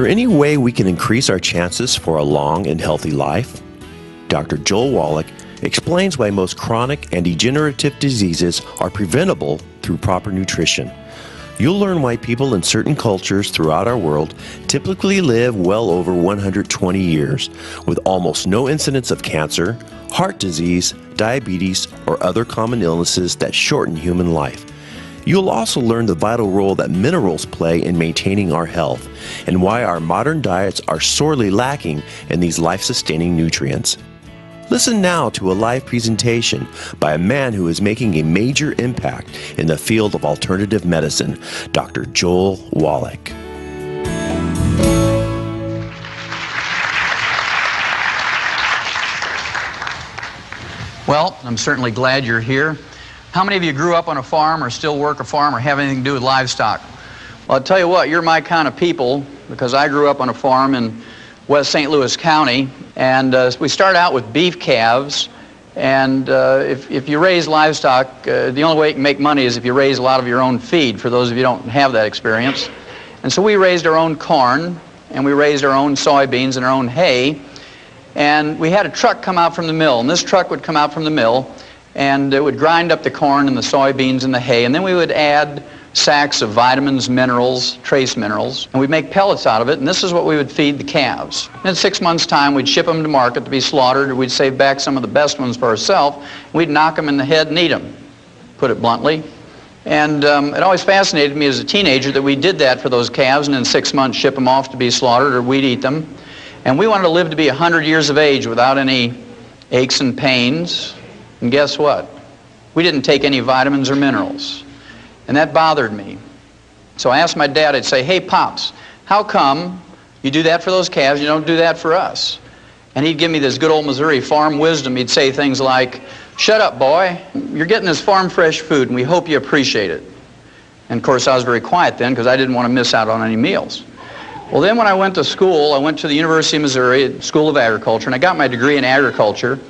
any way we can increase our chances for a long and healthy life? Dr. Joel Wallach explains why most chronic and degenerative diseases are preventable through proper nutrition. You'll learn why people in certain cultures throughout our world typically live well over 120 years with almost no incidence of cancer, heart disease, diabetes, or other common illnesses that shorten human life. You'll also learn the vital role that minerals play in maintaining our health and why our modern diets are sorely lacking in these life-sustaining nutrients. Listen now to a live presentation by a man who is making a major impact in the field of alternative medicine, Dr. Joel Wallach. Well, I'm certainly glad you're here. How many of you grew up on a farm or still work a farm or have anything to do with livestock? Well, I'll tell you what, you're my kind of people, because I grew up on a farm in West St. Louis County, and we start out with beef calves, and if you raise livestock, the only way you can make money is if you raise a lot of your own feed, for those of you who don't have that experience. And so we raised our own corn, and we raised our own soybeans and our own hay, and we had a truck come out from the mill, and this truck would come out from the mill, and it would grind up the corn and the soybeans and the hay, and then we would add sacks of vitamins, minerals, trace minerals, and we'd make pellets out of it, and this is what we would feed the calves. In 6 months' time, we'd ship them to market to be slaughtered, or we'd save back some of the best ones for ourselves. We'd knock them in the head and eat them, put it bluntly. And it always fascinated me as a teenager that we did that for those calves, and in 6 months ship them off to be slaughtered, or we'd eat them. And we wanted to live to be 100 years of age without any aches and pains. And guess what? We didn't take any vitamins or minerals. And that bothered me. So I asked my dad, I'd say, hey, Pops, how come you do that for those calves, you don't do that for us? And he'd give me this good old Missouri farm wisdom. He'd say things like, shut up, boy. You're getting this farm fresh food, and we hope you appreciate it. And, of course, I was very quiet then because I didn't want to miss out on any meals. Well, then when I went to school, I went to the University of Missouri School of Agriculture, and I got my degree in agriculture.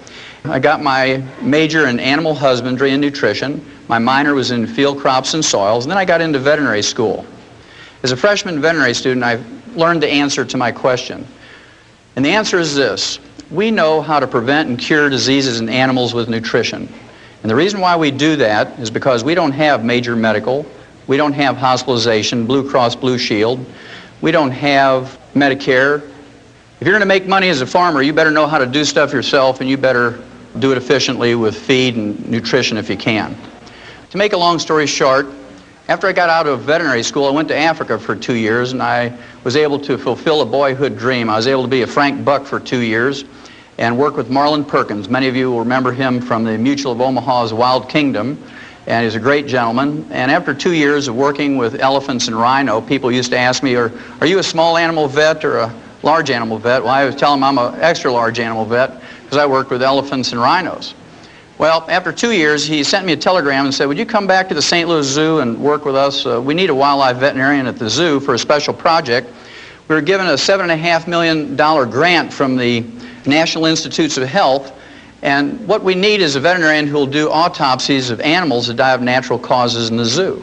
I got my major in animal husbandry and nutrition. My minor was in field crops and soils, and then I got into veterinary school. As a freshman veterinary student, I learned the answer to my question. And the answer is this: we know how to prevent and cure diseases in animals with nutrition. And the reason why we do that is because we don't have major medical, we don't have hospitalization, Blue Cross Blue Shield, we don't have Medicare. If you're going to make money as a farmer, you better know how to do stuff yourself, and you better do it efficiently with feed and nutrition if you can. To make a long story short, after I got out of veterinary school, I went to Africa for 2 years, and I was able to fulfill a boyhood dream. I was able to be a Frank Buck for 2 years and work with Marlin Perkins. Many of you will remember him from the Mutual of Omaha's Wild Kingdom, and he's a great gentleman. And after 2 years of working with elephants and rhino, people used to ask me, are you a small animal vet or a large animal vet? Well, I was telling them I'm an extra large animal vet because I worked with elephants and rhinos. Well, after 2 years, he sent me a telegram and said, would you come back to the St. Louis Zoo and work with us? We need a wildlife veterinarian at the zoo for a special project. We were given a $7.5 million grant from the National Institutes of Health, and what we need is a veterinarian who will do autopsies of animals that die of natural causes in the zoo.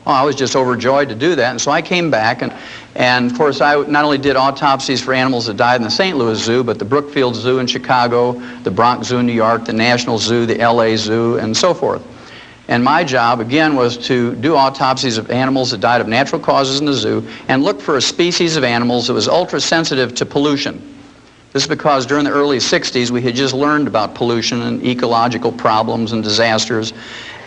Well, I was just overjoyed to do that, and so I came back, and of course I not only did autopsies for animals that died in the St. Louis Zoo, but the Brookfield Zoo in Chicago, the Bronx Zoo in New York, the National Zoo, the LA Zoo, and so forth. And my job, again, was to do autopsies of animals that died of natural causes in the zoo and look for a species of animals that was ultra-sensitive to pollution. This is because during the early 60s we had just learned about pollution and ecological problems and disasters,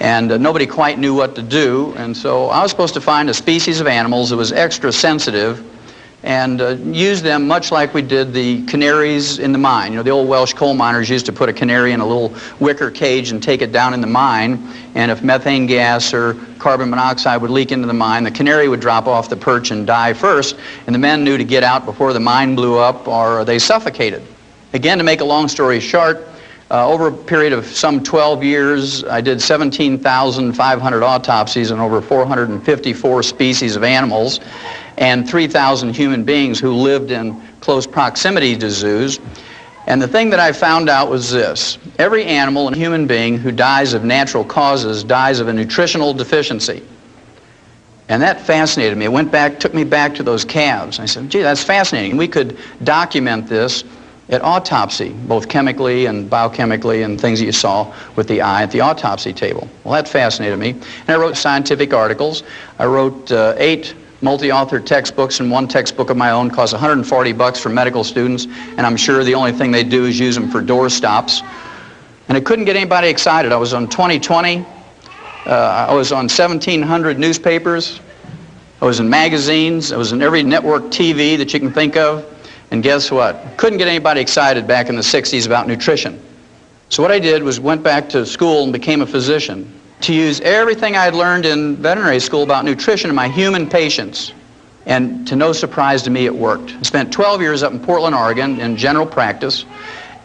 and nobody quite knew what to do, and so I was supposed to find a species of animals that was extra sensitive and use them much like we did the canaries in the mine. You know, the old Welsh coal miners used to put a canary in a little wicker cage and take it down in the mine, and if methane gas or carbon monoxide would leak into the mine, the canary would drop off the perch and die first, and the men knew to get out before the mine blew up or they suffocated. Again, to make a long story short, over a period of some 12 years, I did 17,500 autopsies on over 454 species of animals and 3,000 human beings who lived in close proximity to zoos. And the thing that I found out was this: every animal and human being who dies of natural causes dies of a nutritional deficiency. And that fascinated me. It took me back to those calves. I said, gee, that's fascinating. We could document this at autopsy, both chemically and biochemically, and things that you saw with the eye at the autopsy table. Well, that fascinated me. And I wrote scientific articles. I wrote 8 multi-author textbooks and 1 textbook of my own. Cost $140 for medical students, and I'm sure the only thing they do is use them for door stops. And it couldn't get anybody excited. I was on 2020. I was on 1,700 newspapers. I was in magazines. I was in every network TV that you can think of. And guess what? Couldn't get anybody excited back in the 60s about nutrition. So what I did was went back to school and became a physician to use everything I had learned in veterinary school about nutrition in my human patients. And to no surprise to me, it worked. I spent 12 years up in Portland, Oregon in general practice.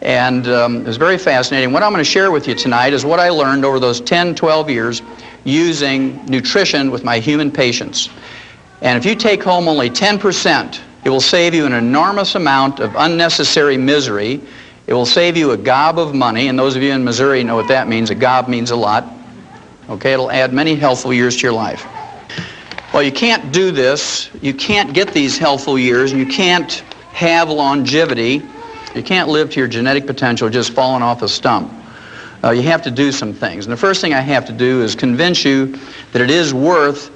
And it was very fascinating. What I'm going to share with you tonight is what I learned over those 10, 12 years using nutrition with my human patients. And if you take home only 10%, it will save you an enormous amount of unnecessary misery. It will save you a gob of money, and those of you in Missouri know what that means. A gob means a lot. Okay, it'll add many healthful years to your life. Well, you can't do this. You can't get these healthful years, and you can't have longevity. You can't live to your genetic potential just falling off a stump. You have to do some things. And the first thing I have to do is convince you that it is worth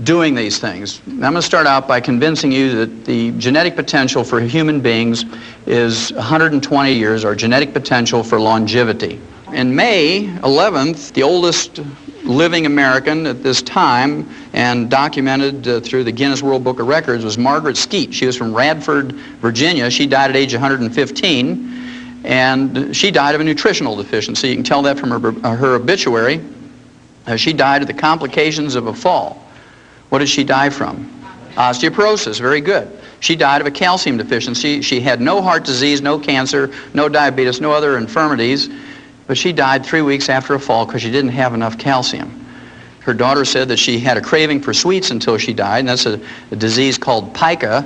doing these things. I'm going to start out by convincing you that the genetic potential for human beings is 120 years, our genetic potential for longevity. In May 11th, the oldest living American at this time and documented through the Guinness World Book of Records was Margaret Skeet. She was from Radford, Virginia. She died at age 115, and she died of a nutritional deficiency. You can tell that from her obituary. She died of the complications of a fall. What did she die from? Osteoporosis. Very good. She died of a calcium deficiency. She had no heart disease, no cancer, no diabetes, no other infirmities, but she died 3 weeks after a fall because she didn't have enough calcium. Her daughter said that she had a craving for sweets until she died, and that's a disease called pica.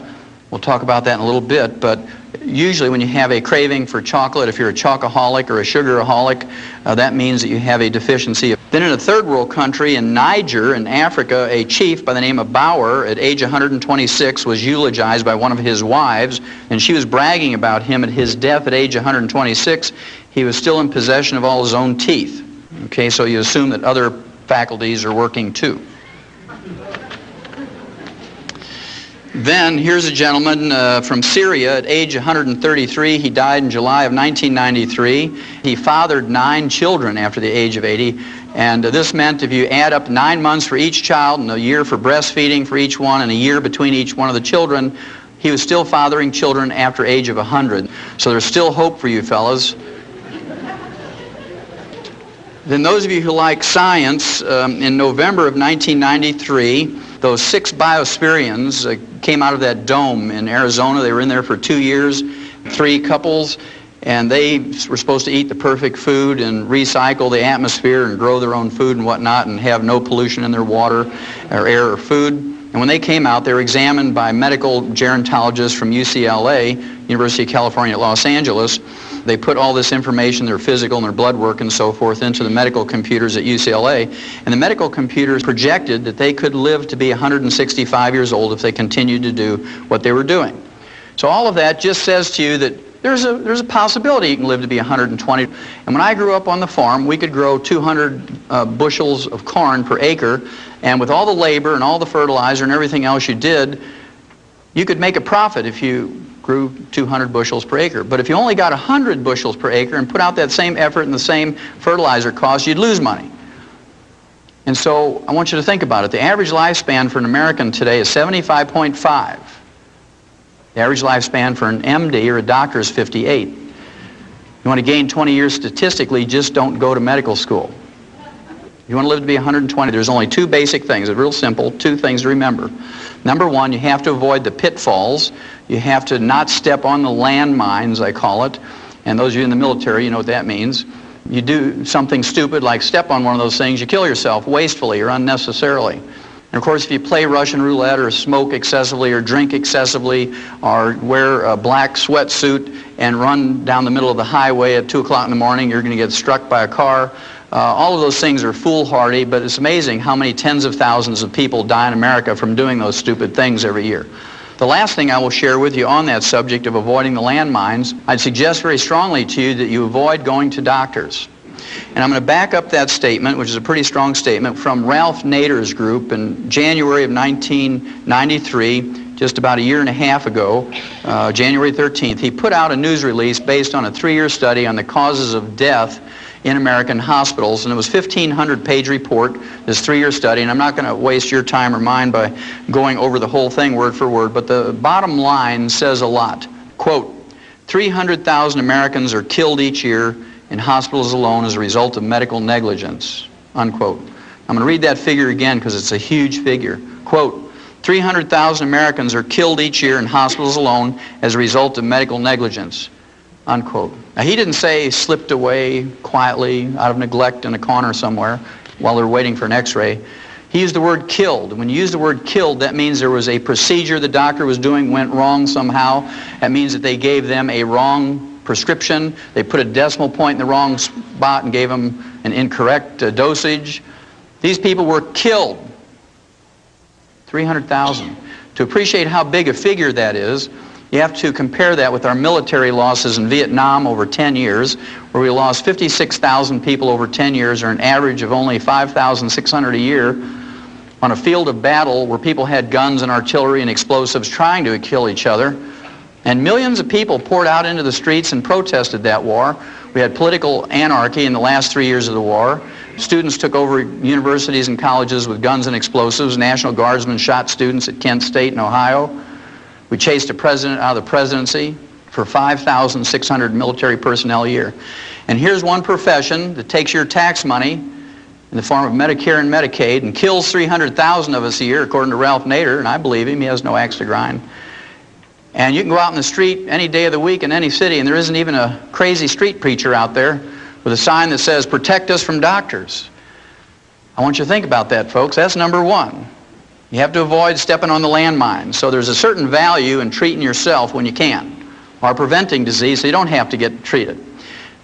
We'll talk about that in a little bit, but usually when you have a craving for chocolate, if you're a chocoholic or a sugaraholic, that means that you have a deficiency. Then in a third world country, in Niger, in Africa, a chief by the name of Bauer, at age 126, was eulogized by one of his wives, and she was bragging about him at his death at age 126. He was still in possession of all his own teeth. Okay, so you assume that other faculties are working too. Then here's a gentleman from Syria at age 133. He died in July of 1993. He fathered 9 children after the age of 80. And this meant if you add up 9 months for each child and a year for breastfeeding for each one and a year between each one of the children, he was still fathering children after age of 100. So there's still hope for you fellas. Then those of you who like science, in November of 1993, those 6 biosphereans came out of that dome in Arizona. They were in there for 2 years, 3 couples, and they were supposed to eat the perfect food and recycle the atmosphere and grow their own food and whatnot and have no pollution in their water or air or food. And when they came out, they were examined by medical gerontologists from UCLA, University of California at Los Angeles. They put all this information, their physical and their blood work and so forth, into the medical computers at UCLA. And the medical computers projected that they could live to be 165 years old if they continued to do what they were doing. So all of that just says to you that there's a possibility you can live to be 120. And when I grew up on the farm, we could grow 200 bushels of corn per acre. And with all the labor and all the fertilizer and everything else you did, you could make a profit if you grew 200 bushels per acre. But if you only got 100 bushels per acre and put out that same effort and the same fertilizer cost, you'd lose money. And so I want you to think about it. The average lifespan for an American today is 75.5. The average lifespan for an MD or a doctor is 58. You want to gain 20 years statistically, just don't go to medical school. You want to live to be 120, there's only 2 basic things. It's real simple, 2 things to remember. Number 1, you have to avoid the pitfalls. You have to not step on the landmines, I call it. And those of you in the military, you know what that means. You do something stupid like step on one of those things, you kill yourself wastefully or unnecessarily. And of course, if you play Russian roulette or smoke excessively or drink excessively or wear a black sweatsuit and run down the middle of the highway at 2 o'clock in the morning, you're going to get struck by a car. All of those things are foolhardy, but it's amazing how many tens of thousands of people die in America from doing those stupid things every year. The last thing I will share with you on that subject of avoiding the landmines, I'd suggest very strongly to you that you avoid going to doctors. And I'm going to back up that statement, which is a pretty strong statement, from Ralph Nader's group in January of 1993, just about a year and a half ago, January 13th. He put out a news release based on a 3-year study on the causes of death in American hospitals, and it was a 1,500-page report, this 3-year study, and I'm not going to waste your time or mine by going over the whole thing word for word, but the bottom line says a lot. Quote, 300,000 Americans are killed each year in hospitals alone as a result of medical negligence, unquote. I'm going to read that figure again because it's a huge figure. Quote, 300,000 Americans are killed each year in hospitals alone as a result of medical negligence, unquote. Now, he didn't say slipped away quietly out of neglect in a corner somewhere while they're waiting for an x-ray. He used the word killed. When you use the word killed, that means there was a procedure the doctor was doing went wrong somehow. That means that they gave them a wrong prescription. They put a decimal point in the wrong spot and gave them an incorrect dosage. These people were killed. 300,000. To appreciate how big a figure that is, you have to compare that with our military losses in Vietnam over 10 years, where we lost 56,000 people over 10 years, or an average of only 5,600 a year, on a field of battle where people had guns and artillery and explosives trying to kill each other. And millions of people poured out into the streets and protested that war. We had political anarchy in the last 3 years of the war. Students took over universities and colleges with guns and explosives. National Guardsmen shot students at Kent State in Ohio. We chased a president out of the presidency for 5,600 military personnel a year. And here's one profession that takes your tax money in the form of Medicare and Medicaid and kills 300,000 of us a year, according to Ralph Nader, and I believe him, he has no axe to grind. And you can go out in the street any day of the week in any city, and there isn't even a crazy street preacher out there with a sign that says, "Protect us from doctors." I want you to think about that, folks. That's number one. You have to avoid stepping on the landmine. So there's a certain value in treating yourself when you can, or preventing disease so you don't have to get treated.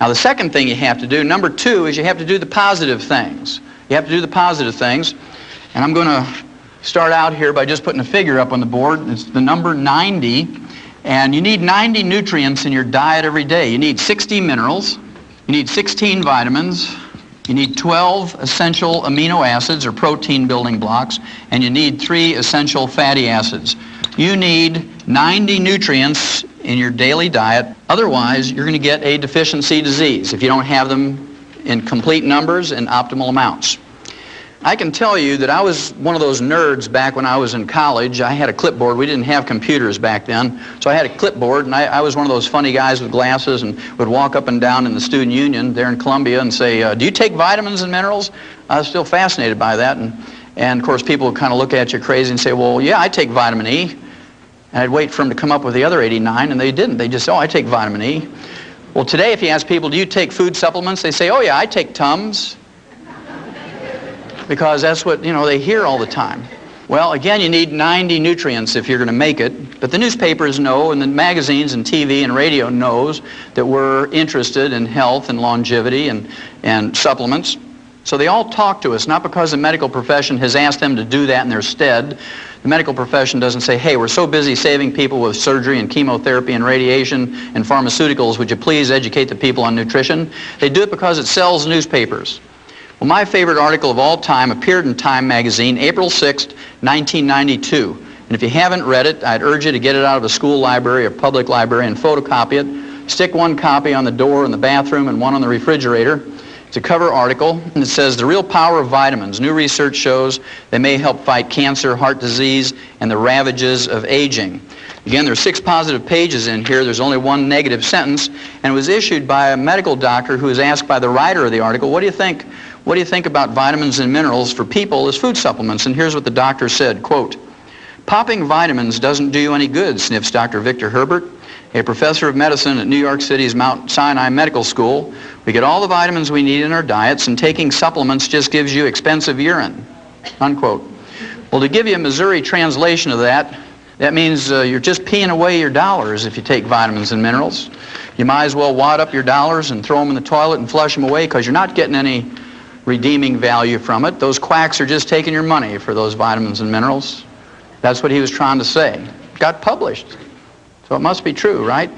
Now, the second thing you have to do, number two, is you have to do the positive things. You have to do the positive things. And I'm going to start out here by just putting a figure up on the board. It's the number 90. And you need 90 nutrients in your diet every day. You need 60 minerals. You need 16 vitamins. You need 12 essential amino acids or protein building blocks. And you need 3 essential fatty acids. You need 90 nutrients in your daily diet. Otherwise, you're going to get a deficiency disease if you don't have them in complete numbers and optimal amounts. I can tell you that I was one of those nerds back when I was in college. I had a clipboard. We didn't have computers back then. So I had a clipboard, and I was one of those funny guys with glasses and would walk up and down in the student union there in Columbia and say, do you take vitamins and minerals? I was still fascinated by that. And of course, people would kind of look at you crazy and say, well, yeah, I take vitamin E. And I'd wait for them to come up with the other 89, and they didn't. They just said, oh, I take vitamin E. Well, today, if you ask people, do you take food supplements? They say, oh, yeah, I take Tums. Because that's what, they hear all the time. Well, again, you need 90 nutrients if you're going to make it. But the newspapers know, and the magazines and TV and radio knows that we're interested in health and longevity and supplements. So they all talk to us, not because the medical profession has asked them to do that in their stead. The medical profession doesn't say, hey, we're so busy saving people with surgery and chemotherapy and radiation and pharmaceuticals, would you please educate the people on nutrition? They do it because it sells newspapers. Well, my favorite article of all time appeared in Time magazine, April 6th, 1992. And if you haven't read it, I'd urge you to get it out of a school library or public library and photocopy it. Stick one copy on the door in the bathroom and one on the refrigerator. It's a cover article, and it says, The Real Power of Vitamins. New research shows they may help fight cancer, heart disease, and the ravages of aging. Again, there's 6 positive pages in here. There's only 1 negative sentence, and it was issued by a medical doctor who was asked by the writer of the article, what do you think about vitamins and minerals for people as food supplements? And here's what the doctor said, quote, popping vitamins doesn't do you any good, sniffs Dr. Victor Herbert, a professor of medicine at New York City's Mount Sinai Medical School. We get all the vitamins we need in our diets, and taking supplements just gives you expensive urine, unquote. Well, Well, to give you a Missouri translation of that, that means you're just peeing away your dollars if you take vitamins and minerals. You might as well wad up your dollars and throw them in the toilet and flush them away because you're not getting any redeeming value from it. Those quacks are just taking your money for those vitamins and minerals. That's what he was trying to say. It got published. So it must be true, right?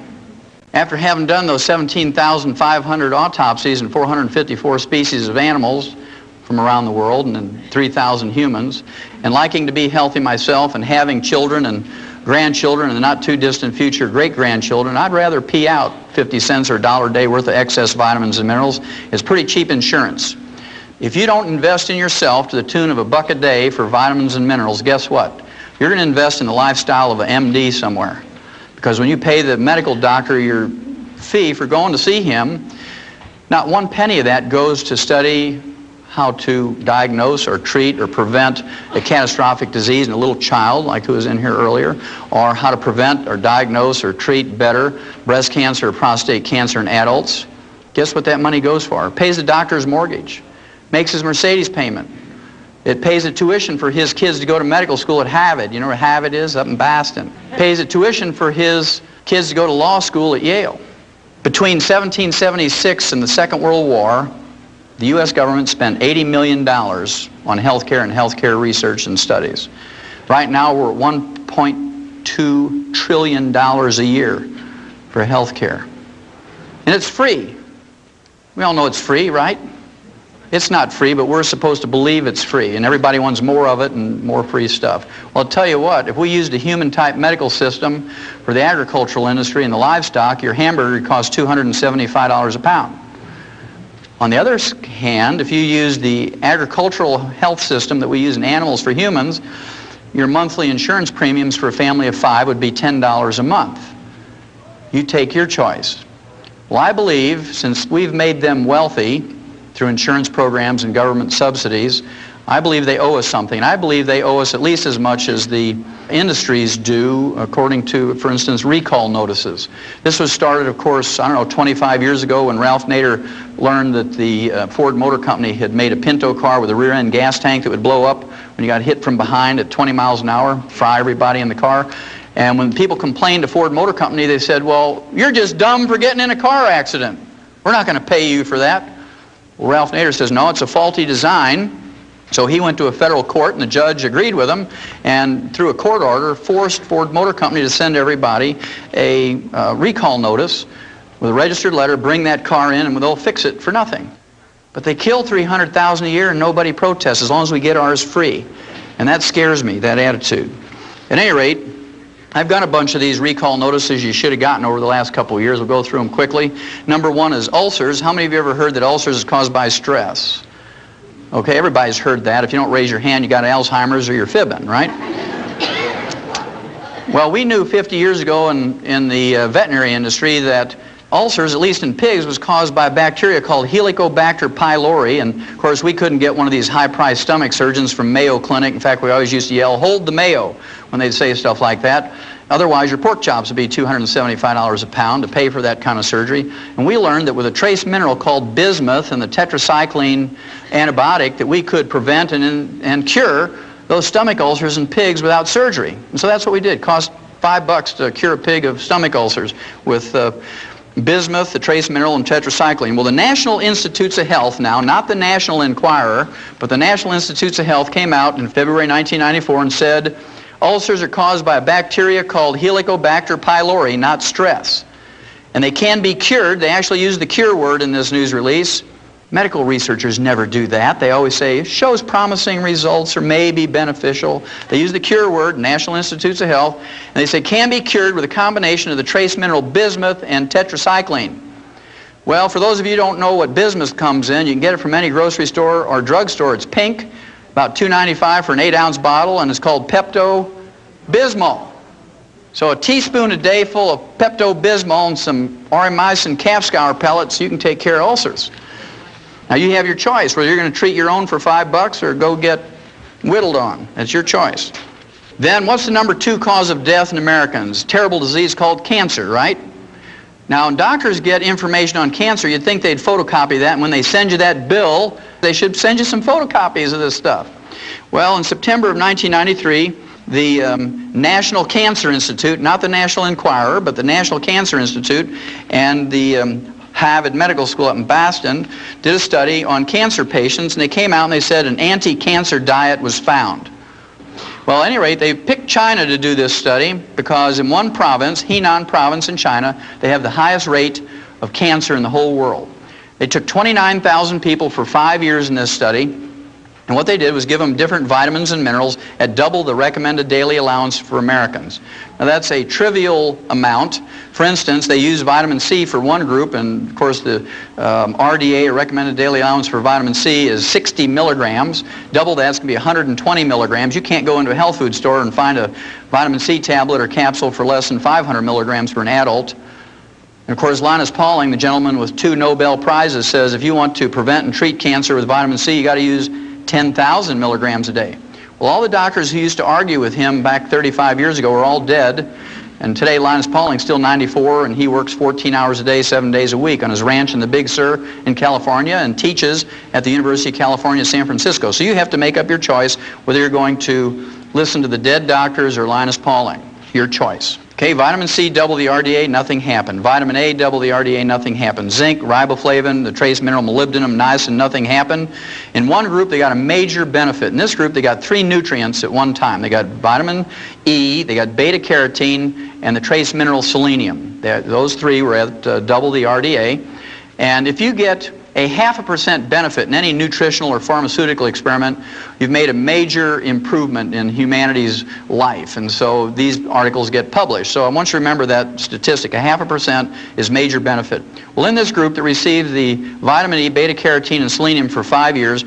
After having done those 17,500 autopsies in 454 species of animals from around the world and in 3,000 humans, and liking to be healthy myself and having children and grandchildren and the not too distant future great-grandchildren, I'd rather pee out 50 cents or a dollar a day worth of excess vitamins and minerals. It's pretty cheap insurance. If you don't invest in yourself to the tune of $1 a day for vitamins and minerals, guess what? You're going to invest in the lifestyle of an MD somewhere. Because when you pay the medical doctor your fee for going to see him, not one penny of that goes to study how to diagnose or treat or prevent a catastrophic disease in a little child, like who was in here earlier, or how to prevent or diagnose or treat better breast cancer or prostate cancer in adults. Guess what that money goes for? It pays the doctor's mortgage, makes his Mercedes payment. It pays the tuition for his kids to go to medical school at Harvard. You know where Harvard is? Up in Boston. Pays the tuition for his kids to go to law school at Yale. Between 1776 and the Second World War, the U.S. government spent $80 million on healthcare and healthcare research and studies. Right now, we're at $1.2 trillion a year for healthcare. And it's free. We all know it's free, right? It's not free, but we're supposed to believe it's free, and everybody wants more of it and more free stuff. Well, I'll tell you what, if we used a human-type medical system for the agricultural industry and the livestock, your hamburger costs $275 a pound. On the other hand, if you use the agricultural health system that we use in animals for humans, your monthly insurance premiums for a family of 5 would be $10 a month. You take your choice. Well, I believe, since we've made them wealthy through insurance programs and government subsidies, I believe they owe us something. I believe they owe us at least as much as the industries do, according to, for instance, recall notices. This was started, of course, 25 years ago when Ralph Nader learned that the Ford Motor Company had made a Pinto car with a rear-end gas tank that would blow up when you got hit from behind at 20 miles an hour, fry everybody in the car. And when people complained to Ford Motor Company, they said, well, you're just dumb for getting in a car accident. We're not going to pay you for that. Well, Ralph Nader says, no, it's a faulty design. So he went to a federal court, and the judge agreed with him, and through a court order, forced Ford Motor Company to send everybody a recall notice with a registered letter, bring that car in, and they'll fix it for nothing. But they kill 300,000 a year, and nobody protests as long as we get ours free. And that scares me, that attitude. At any rate, I've got a bunch of these recall notices you should have gotten over the last couple of years. We'll go through them quickly. Number one is ulcers. How many of you ever heard that ulcers is caused by stress? Okay, everybody's heard that. If you don't raise your hand, you got Alzheimer's or you're fibbing, right? Well, we knew 50 years ago in the veterinary industry that ulcers, at least in pigs, was caused by a bacteria called Helicobacter pylori. And, of course, we couldn't get one of these high-priced stomach surgeons from Mayo Clinic. In fact, we always used to yell, hold the Mayo, when they'd say stuff like that. Otherwise, your pork chops would be $275 a pound to pay for that kind of surgery. And we learned that with a trace mineral called bismuth and the tetracycline antibiotic that we could prevent and cure those stomach ulcers in pigs without surgery. And so that's what we did. It cost $5 to cure a pig of stomach ulcers with bismuth, the trace mineral, and tetracycline. Well, the National Institutes of Health now, not the National Enquirer, but the National Institutes of Health came out in February 1994 and said, ulcers are caused by a bacteria called Helicobacter pylori, not stress. And they can be cured. They actually use the cure word in this news release. Medical researchers never do that. They always say, shows promising results or may be beneficial. They use the cure word, National Institutes of Health, and they say can be cured with a combination of the trace mineral bismuth and tetracycline. Well, for those of you who don't know what bismuth comes in, you can get it from any grocery store or drugstore. It's pink, about $2.95 for an 8-ounce bottle, and it's called Pepto-Bismol. So a teaspoon a day full of Pepto-Bismol and some aurimycin calf scour pellets, you can take care of ulcers. Now you have your choice, whether you're going to treat your own for $5 or go get whittled on. That's your choice. Then what's the number 2 cause of death in Americans? Terrible disease called cancer, right? Now when doctors get information on cancer, you'd think they'd photocopy that, and when they send you that bill, they should send you some photocopies of this stuff. Well, in September of 1993, the National Cancer Institute, not the National Enquirer, but the National Cancer Institute, and the Harvard Medical School up in Boston did a study on cancer patients, and they came out and they said an anti-cancer diet was found. Well, at any rate, they picked China to do this study because in one province, Henan province in China, they have the highest rate of cancer in the whole world. They took 29,000 people for 5 years in this study, and what they did was give them different vitamins and minerals at double the recommended daily allowance for Americans. Now that's a trivial amount. For instance, they used vitamin C for one group, and of course the RDA, or recommended daily allowance for vitamin C, is 60 milligrams. Double that's going to be 120 milligrams. You can't go into a health food store and find a vitamin C tablet or capsule for less than 500 milligrams for an adult. And of course, Linus Pauling, the gentleman with 2 Nobel Prizes, says if you want to prevent and treat cancer with vitamin C, you got to use 10,000 milligrams a day. Well, all the doctors who used to argue with him back 35 years ago are all dead, and today Linus Pauling's still 94, and he works 14 hours a day, 7 days a week on his ranch in the Big Sur in California and teaches at the University of California, San Francisco. So you have to make up your choice whether you're going to listen to the dead doctors or Linus Pauling. Your choice. Okay, vitamin C, double the RDA, nothing happened. Vitamin A, double the RDA, nothing happened. Zinc, riboflavin, the trace mineral molybdenum, niacin, nothing happened. In one group, they got a major benefit. In this group, they got 3 nutrients at one time. They got vitamin E, they got beta-carotene, and the trace mineral selenium. Those 3 were at double the RDA. And if you get a 0.5% benefit in any nutritional or pharmaceutical experiment, you've made a major improvement in humanity's life. And so these articles get published. So I want you to remember that statistic. 0.5% is major benefit. Well, in this group that received the vitamin E, beta-carotene, and selenium for 5 years,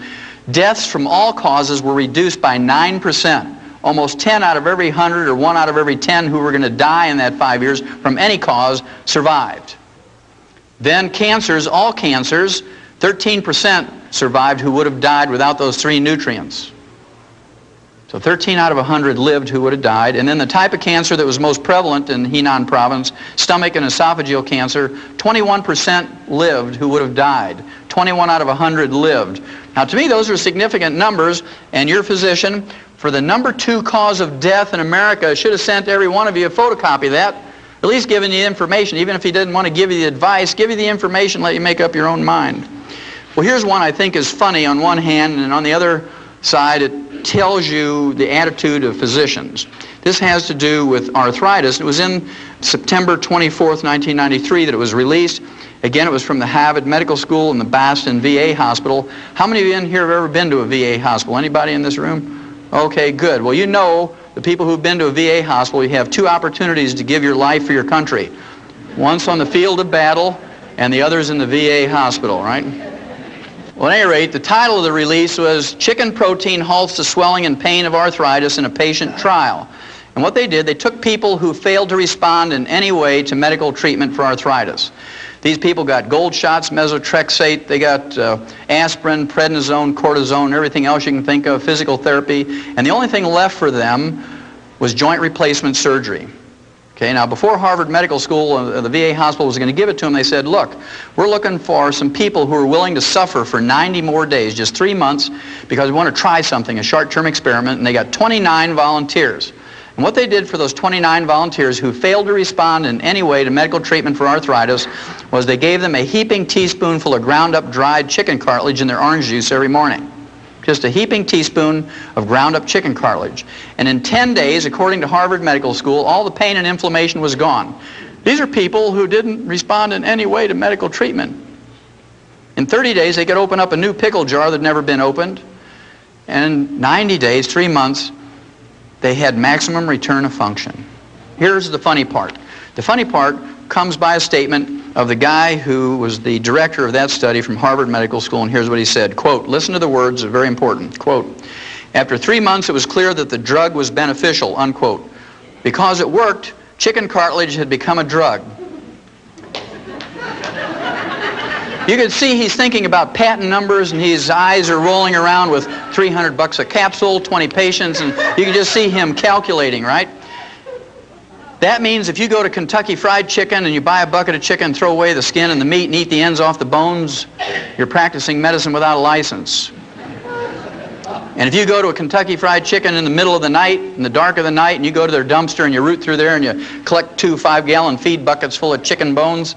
deaths from all causes were reduced by 9%. Almost 10 out of every 100 or 1 out of every 10 who were going to die in that 5 years from any cause survived. Then cancers, all cancers, 13% survived who would have died without those 3 nutrients. So 13 out of 100 lived who would have died. And then the type of cancer that was most prevalent in Henan province, stomach and esophageal cancer, 21% lived who would have died. 21 out of 100 lived. Now to me those are significant numbers, and your physician, for the number 2 cause of death in America, should have sent every one of you a photocopy of that. At least giving you information. Even if he didn't want to give you the advice, give you the information, let you make up your own mind. Well, here's one I think is funny on one hand, and on the other side it tells you the attitude of physicians. This has to do with arthritis. It was in September 24th, 1993 that it was released. Again, it was from the Harvard Medical School and the Boston VA Hospital. How many of you in here have ever been to a VA hospital? Anybody in this room? Okay, good. Well, you know, the people who've been to a VA hospital, you have 2 opportunities to give your life for your country. Once on the field of battle, and the other's in the VA hospital, right? Well, at any rate, the title of the release was Chicken Protein Halts the Swelling and Pain of Arthritis in a Patient Trial. And what they did, they took people who failed to respond in any way to medical treatment for arthritis. These people got gold shots, methotrexate, they got aspirin, prednisone, cortisone, everything else you can think of, physical therapy, and the only thing left for them was joint replacement surgery. Okay, now before Harvard Medical School, the VA hospital was going to give it to them, they said, look, we're looking for some people who are willing to suffer for 90 more days, just 3 months, because we want to try something, a short-term experiment, and they got 29 volunteers. And what they did for those 29 volunteers who failed to respond in any way to medical treatment for arthritis was they gave them a heaping teaspoonful of ground up dried chicken cartilage in their orange juice every morning. Just a heaping teaspoon of ground up chicken cartilage. And in 10 days, according to Harvard Medical School, all the pain and inflammation was gone. These are people who didn't respond in any way to medical treatment. In 30 days, they could open up a new pickle jar that had never been opened. And in 90 days, 3 months, they had maximum return of function. Here's the funny part. The funny part comes by a statement of the guy who was the director of that study from Harvard Medical School, and here's what he said, quote, listen to the words, they're very important, quote, after 3 months it was clear that the drug was beneficial, unquote. Because it worked, chicken cartilage had become a drug. You can see he's thinking about patent numbers, and his eyes are rolling around with $300 a capsule, 20 patients, and you can just see him calculating, right? That means if you go to Kentucky Fried Chicken and you buy a bucket of chicken, throw away the skin and the meat and eat the ends off the bones, you're practicing medicine without a license. And if you go to a Kentucky Fried Chicken in the middle of the night, in the dark of the night, and you go to their dumpster and you root through there and you collect 2 5-gallon feed buckets full of chicken bones,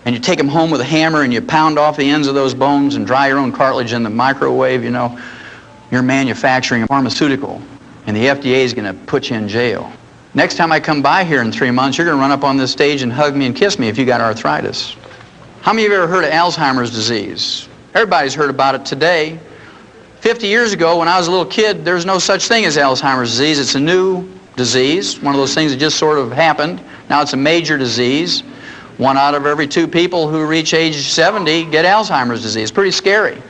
and you take them home with a hammer and you pound off the ends of those bones and dry your own cartilage in the microwave, you know, you're manufacturing a pharmaceutical, and the FDA is going to put you in jail. Next time I come by here in 3 months, you're going to run up on this stage and hug me and kiss me if you got arthritis. How many of you have ever heard of Alzheimer's disease? Everybody's heard about it today. 50 years ago, when I was a little kid, there was no such thing as Alzheimer's disease. It's a new disease, one of those things that just sort of happened. Now it's a major disease. 1 out of every 2 people who reach age 70 get Alzheimer's disease. Pretty scary.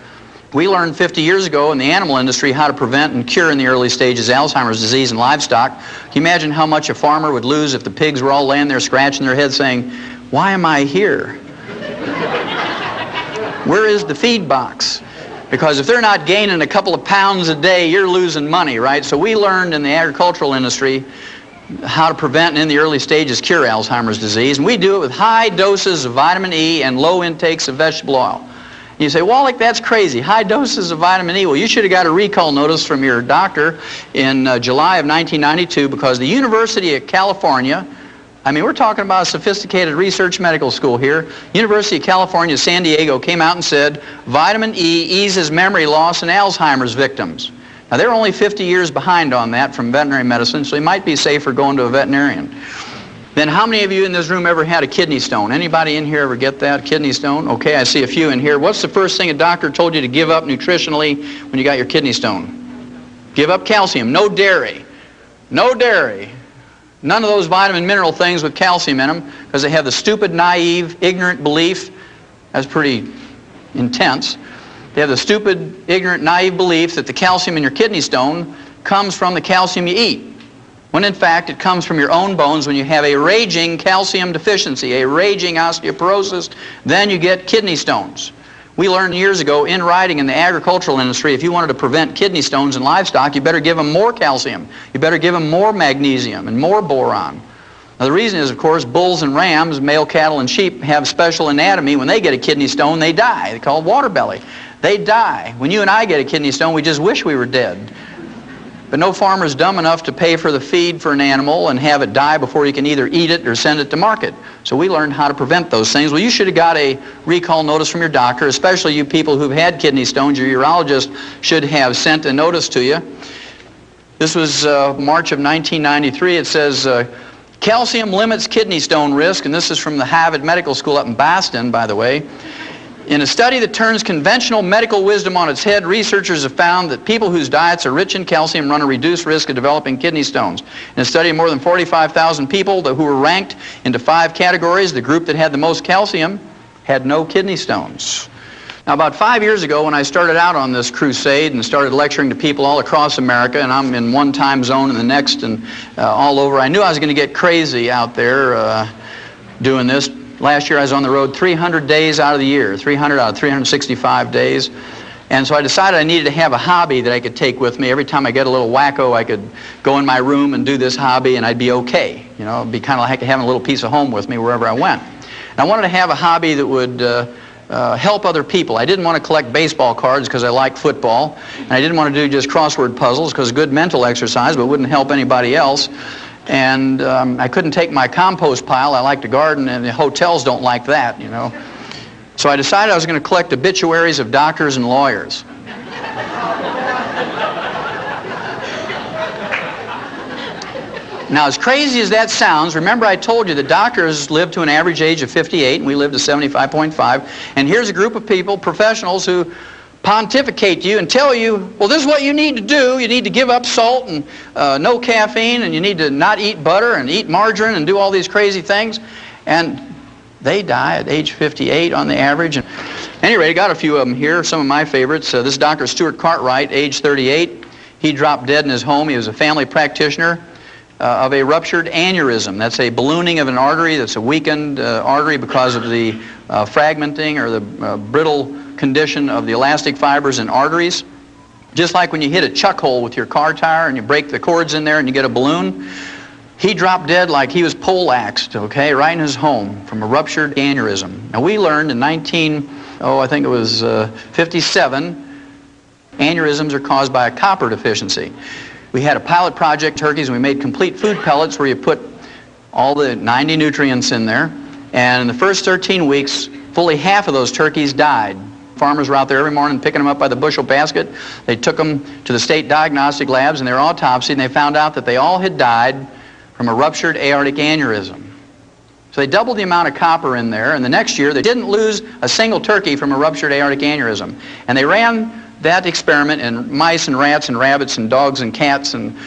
We learned 50 years ago in the animal industry how to prevent and cure in the early stages Alzheimer's disease in livestock. Can you imagine how much a farmer would lose if the pigs were all laying there scratching their heads saying, "Why am I here? Where is the feed box?" Because if they're not gaining a couple of pounds a day, you're losing money, right? So we learned in the agricultural industry how to prevent and in the early stages cure Alzheimer's disease. And we do it with high doses of vitamin E and low intakes of vegetable oil. And you say, Wallach, that's crazy. High doses of vitamin E. Well, you should have got a recall notice from your doctor in July of 1992 because the University of California, I mean, we're talking about a sophisticated research medical school here. University of California, San Diego came out and said, vitamin E eases memory loss in Alzheimer's victims. Now, they're only 50 years behind on that from veterinary medicine, so you might be safer going to a veterinarian. Then how many of you in this room ever had a kidney stone? Anybody in here ever get that, kidney stone? Okay, I see a few in here. What's the first thing a doctor told you to give up nutritionally when you got your kidney stone? Give up calcium. No dairy. No dairy. None of those vitamin mineral things with calcium in them because they have the stupid, naive, ignorant belief. That's pretty intense. They have the stupid, ignorant, naive belief that the calcium in your kidney stone comes from the calcium you eat, when in fact it comes from your own bones. When you have a raging calcium deficiency, a raging osteoporosis, then you get kidney stones. We learned years ago in writing in the agricultural industry, if you wanted to prevent kidney stones in livestock, you better give them more calcium. You better give them more magnesium and more boron. Now the reason is, of course, bulls and rams, male cattle and sheep have special anatomy. When they get a kidney stone, they die. They're called water belly. They die. When you and I get a kidney stone, we just wish we were dead. But no farmer's dumb enough to pay for the feed for an animal and have it die before you can either eat it or send it to market. So we learned how to prevent those things. Well, you should have got a recall notice from your doctor, especially you people who've had kidney stones. Your urologist should have sent a notice to you. This was March of 1993. It says, calcium limits kidney stone risk, and this is from the Harvard Medical School up in Boston, by the way. In a study that turns conventional medical wisdom on its head, researchers have found that people whose diets are rich in calcium run a reduced risk of developing kidney stones. In a study of more than 45,000 people who were ranked into 5 categories, the group that had the most calcium had no kidney stones. Now, about 5 years ago, when I started out on this crusade and started lecturing to people all across America, and I'm in one time zone and the next and all over, I knew I was going to get crazy out there doing this. Last year I was on the road 300 days out of the year, 300 out of 365 days. And so I decided I needed to have a hobby that I could take with me. Every time I get a little wacko, I could go in my room and do this hobby and I'd be okay. You know, it'd be kind of like having a little piece of home with me wherever I went. And I wanted to have a hobby that would help other people. I didn't want to collect baseball cards because I like football. And I didn't want to do just crossword puzzles because good mental exercise, but wouldn't help anybody else. And I couldn't take my compost pile. I like to garden, and the hotels don't like that, you know. So I decided I was going to collect obituaries of doctors and lawyers. Now, as crazy as that sounds, remember I told you that doctors live to an average age of 58, and we live to 75.5. And here's a group of people, professionals, who pontificate to you and tell you, well, this is what you need to do. You need to give up salt and no caffeine, and you need to not eat butter and eat margarine and do all these crazy things. And they die at age 58 on the average. And anyway, I got a few of them here, some of my favorites. This is Dr. Stuart Cartwright, age 38. He dropped dead in his home. He was a family practitioner of a ruptured aneurysm. That's a ballooning of an artery that's a weakened artery because of the fragmenting or the brittle condition of the elastic fibers in arteries. Just like when you hit a chuck hole with your car tire and you break the cords in there and you get a balloon. He dropped dead like he was poleaxed, okay, right in his home from a ruptured aneurysm. Now we learned in 57, Aneurysms are caused by a copper deficiency. We had a pilot project, turkeys, and we made complete food pellets where you put all the 90 nutrients in there. And in the first 13 weeks, fully half of those turkeys died. Farmers were out there every morning picking them up by the bushel basket. They took them to the state diagnostic labs and they were autopsied, and they found out that they all had died from a ruptured aortic aneurysm. So they doubled the amount of copper in there, and the next year they didn't lose a single turkey from a ruptured aortic aneurysm. And they ran that experiment in mice and rats and rabbits and dogs and cats and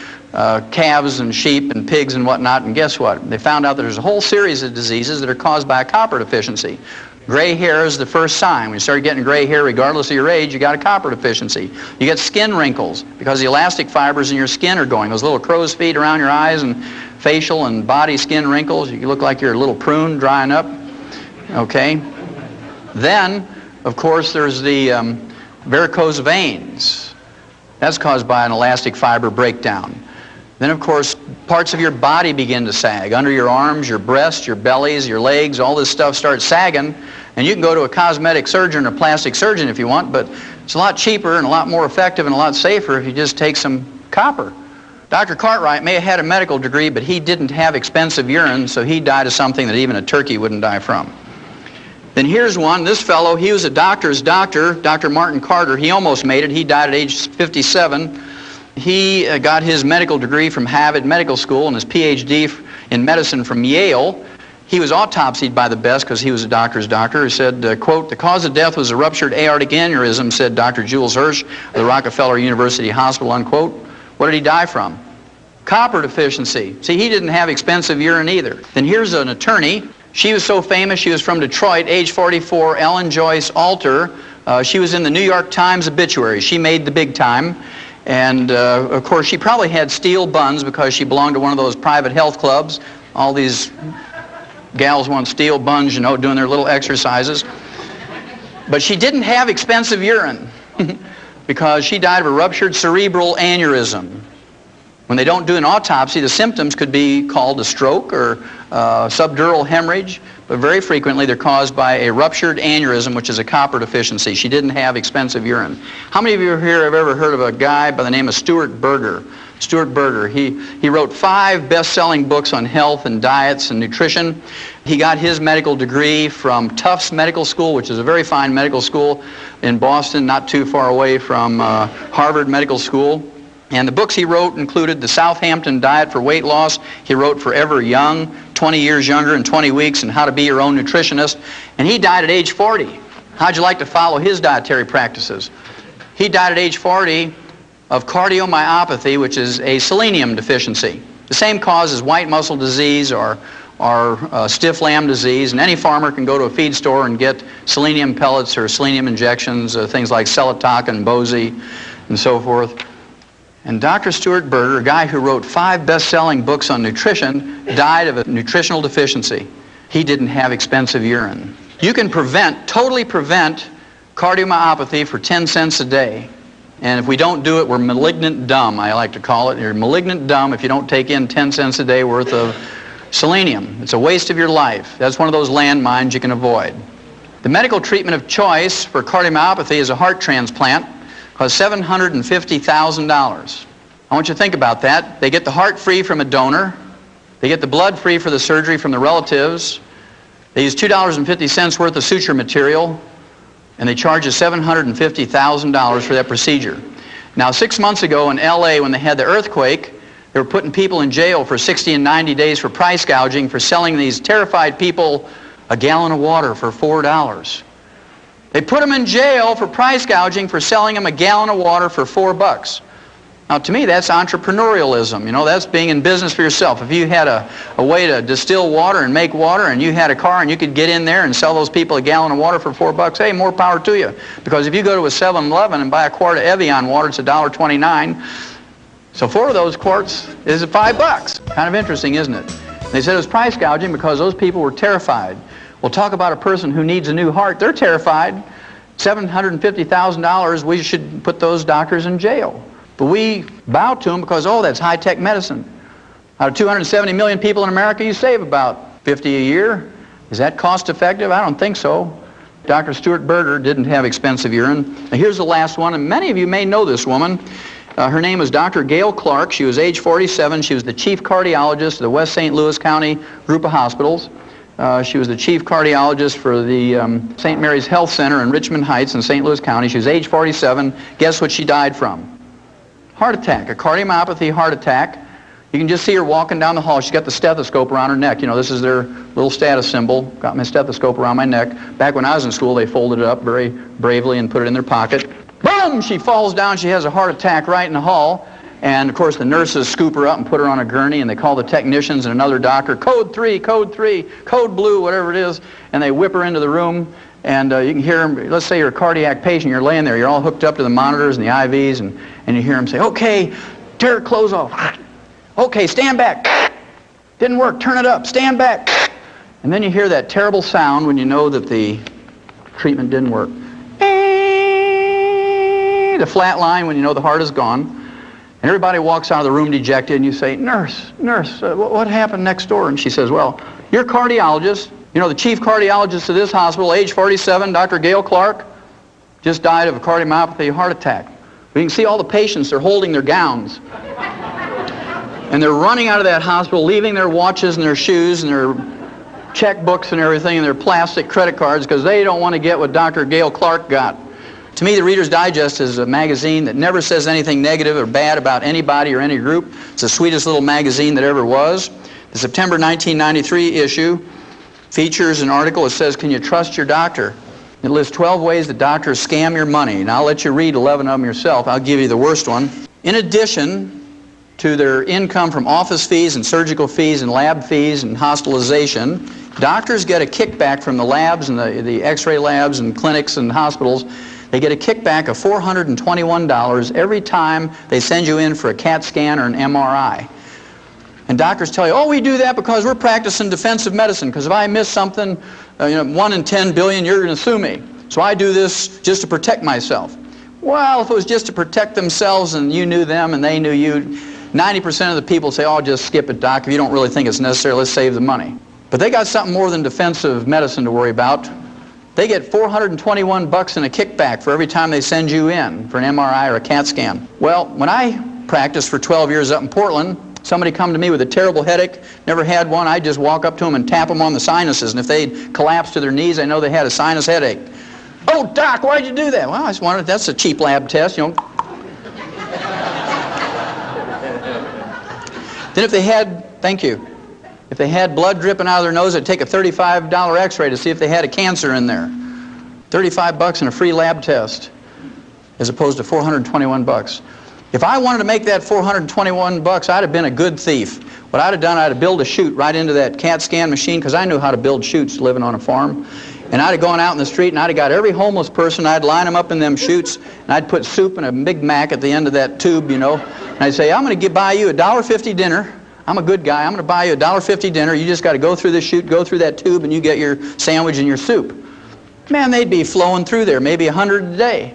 calves and sheep and pigs and whatnot, and guess what? They found out that there's a whole series of diseases that are caused by a copper deficiency. Gray hair is the first sign. When you start getting gray hair, regardless of your age, you got a copper deficiency. You get skin wrinkles because the elastic fibers in your skin are going. Those little crow's feet around your eyes and facial and body skin wrinkles. You look like you're a little prune drying up. Okay? Then, of course, there's the varicose veins. That's caused by an elastic fiber breakdown. Then, of course, parts of your body begin to sag. Under your arms, your breasts, your bellies, your legs, all this stuff starts sagging. And you can go to a cosmetic surgeon or plastic surgeon if you want, but it's a lot cheaper and a lot more effective and a lot safer if you just take some copper. Dr. Cartwright may have had a medical degree, but he didn't have expensive urine, so he died of something that even a turkey wouldn't die from. Then here's one. This fellow, he was a doctor's doctor, Dr. Martin Carter. He almost made it. He died at age 57. He got his medical degree from Harvard Medical School and his PhD in medicine from Yale. He was autopsied by the best because he was a doctor's doctor. He said, quote, "The cause of death was a ruptured aortic aneurysm," said Dr. Jules Hirsch of the Rockefeller University Hospital, unquote. What did he die from? Copper deficiency. See, he didn't have expensive urine either. Then here's an attorney. She was so famous, she was from Detroit, age 44, Ellen Joyce Alter. She was in the New York Times obituary. She made the big time. And, of course, she probably had steel buns because she belonged to one of those private health clubs. All these gals want steel buns, you know, doing their little exercises. But she didn't have expensive urine because she died of a ruptured cerebral aneurysm. When they don't do an autopsy, the symptoms could be called a stroke or subdural hemorrhage, but very frequently they're caused by a ruptured aneurysm, which is a copper deficiency. She didn't have expensive urine. How many of you here have ever heard of a guy by the name of Stuart Berger? Stuart Berger, he wrote 5 best-selling books on health and diets and nutrition. He got his medical degree from Tufts Medical School, which is a very fine medical school in Boston, not too far away from Harvard Medical School. And the books he wrote included The Southampton Diet for Weight Loss. He wrote Forever Young, 20 Years Younger in 20 Weeks, and How to Be Your Own Nutritionist. And he died at age 40. How'd you like to follow his dietary practices? He died at age 40 of cardiomyopathy, which is a selenium deficiency. The same cause as white muscle disease or stiff lamb disease, and any farmer can go to a feed store and get selenium pellets or selenium injections, things like Celitoc and Bozy and so forth. And Dr. Stuart Berger, a guy who wrote 5 best-selling books on nutrition, died of a nutritional deficiency. He didn't have expensive urine. You can totally prevent cardiomyopathy for 10 cents a day. And if we don't do it, we're malignant dumb, I like to call it. You're malignant dumb if you don't take in 10 cents a day worth of selenium. It's a waste of your life. That's one of those landmines you can avoid. The medical treatment of choice for cardiomyopathy is a heart transplant. Costs $750,000. I want you to think about that. They get the heart free from a donor. They get the blood free for the surgery from the relatives. They use $2.50 worth of suture material, and they charge you $750,000 for that procedure. Now, 6 months ago in LA, when they had the earthquake, they were putting people in jail for 60 and 90 days for price gouging for selling these terrified people a gallon of water for $4. They put them in jail for price gouging for selling them a gallon of water for $4. Now, to me, that's entrepreneurialism. You know, that's being in business for yourself. If you had a way to distill water and make water, and you had a car and you could get in there and sell those people a gallon of water for $4, hey, more power to you. Because if you go to a 7-Eleven and buy a quart of Evian water, it's $1.29. So 4 of those quarts is $5. Kind of interesting, isn't it? They said it was price gouging because those people were terrified. Well, talk about a person who needs a new heart. They're terrified. $750,000, we should put those doctors in jail. But we bow to them because, oh, that's high-tech medicine. Out of 270 million people in America, you save about 50 a year. Is that cost-effective? I don't think so. Dr. Stuart Berger didn't have expensive urine. Now here's the last one, and many of you may know this woman. Her name was Dr. Gail Clark. She was age 47. She was the chief cardiologist of the West St. Louis County group of hospitals. She was the chief cardiologist for the St. Mary's Health Center in Richmond Heights in St. Louis County. She was age 47. Guess what she died from? Heart attack, a cardiomyopathy heart attack. You can just see her walking down the hall. She's got the stethoscope around her neck. You know, this is their little status symbol. Got my stethoscope around my neck. Back when I was in school, they folded it up very bravely and put it in their pocket. Boom! She falls down. She has a heart attack right in the hall. And, of course, the nurses scoop her up and put her on a gurney, and they call the technicians and another doctor, code 3, code blue, whatever it is, and they whip her into the room. And you can hear them, let's say you're a cardiac patient, you're laying there, you're all hooked up to the monitors and the IVs, and you hear them say, okay, tear her clothes off. Okay, stand back. Didn't work, turn it up, stand back. And then you hear that terrible sound when you know that the treatment didn't work. The flat line when you know the heart is gone. And everybody walks out of the room dejected, and you say, nurse, what happened next door? And she says, well, your cardiologist, you know, the chief cardiologist of this hospital, age 47, Dr. Gail Clark, just died of a cardiomyopathy heart attack. We can see all the patients, they're holding their gowns. And they're running out of that hospital, leaving their watches and their shoes and their checkbooks and everything and their plastic credit cards because they don't want to get what Dr. Gail Clark got. To me, the Reader's Digest is a magazine that never says anything negative or bad about anybody or any group. It's the sweetest little magazine that ever was. The September 1993 issue features an article that says, can you trust your doctor? It lists 12 ways that doctors scam your money. And I'll let you read 11 of them yourself. I'll give you the worst one. In addition to their income from office fees and surgical fees and lab fees and hospitalization, doctors get a kickback from the labs and the x-ray labs and clinics and hospitals. They get a kickback of $421 every time they send you in for a CAT scan or an MRI. And doctors tell you, oh, we do that because we're practicing defensive medicine, because if I miss something, 1 in 10 billion, you're going to sue me. So I do this just to protect myself. Well, if it was just to protect themselves and you knew them and they knew you, 90% of the people say, oh, just skip it, doc. If you don't really think it's necessary, let's save the money. But they got something more than defensive medicine to worry about. They get $421 in a kickback for every time they send you in for an MRI or a CAT scan. Well, when I practiced for 12 years up in Portland, somebody come to me with a terrible headache, never had one, I'd just walk up to them and tap them on the sinuses, and if they'd collapse to their knees, I know they had a sinus headache. Oh, doc, why'd you do that? Well, I just wanted, that's a cheap lab test, you know. Then if they had, thank you, if they had blood dripping out of their nose, I'd take a $35 x-ray to see if they had a cancer in there. $35 and a free lab test, as opposed to $421. If I wanted to make that $421, I'd have been a good thief. What I'd have done, I'd have built a chute right into that CAT scan machine, because I knew how to build chutes living on a farm. And I'd have gone out in the street and I'd have got every homeless person, I'd line them up in them chutes, and I'd put soup and a Big Mac at the end of that tube, you know. And I'd say, I'm going to buy you a $1.50 dinner. I'm a good guy. I'm going to buy you a $1.50 dinner. You just got to go through this chute, go through that tube, and you get your sandwich and your soup. Man, they'd be flowing through there, maybe 100 a day.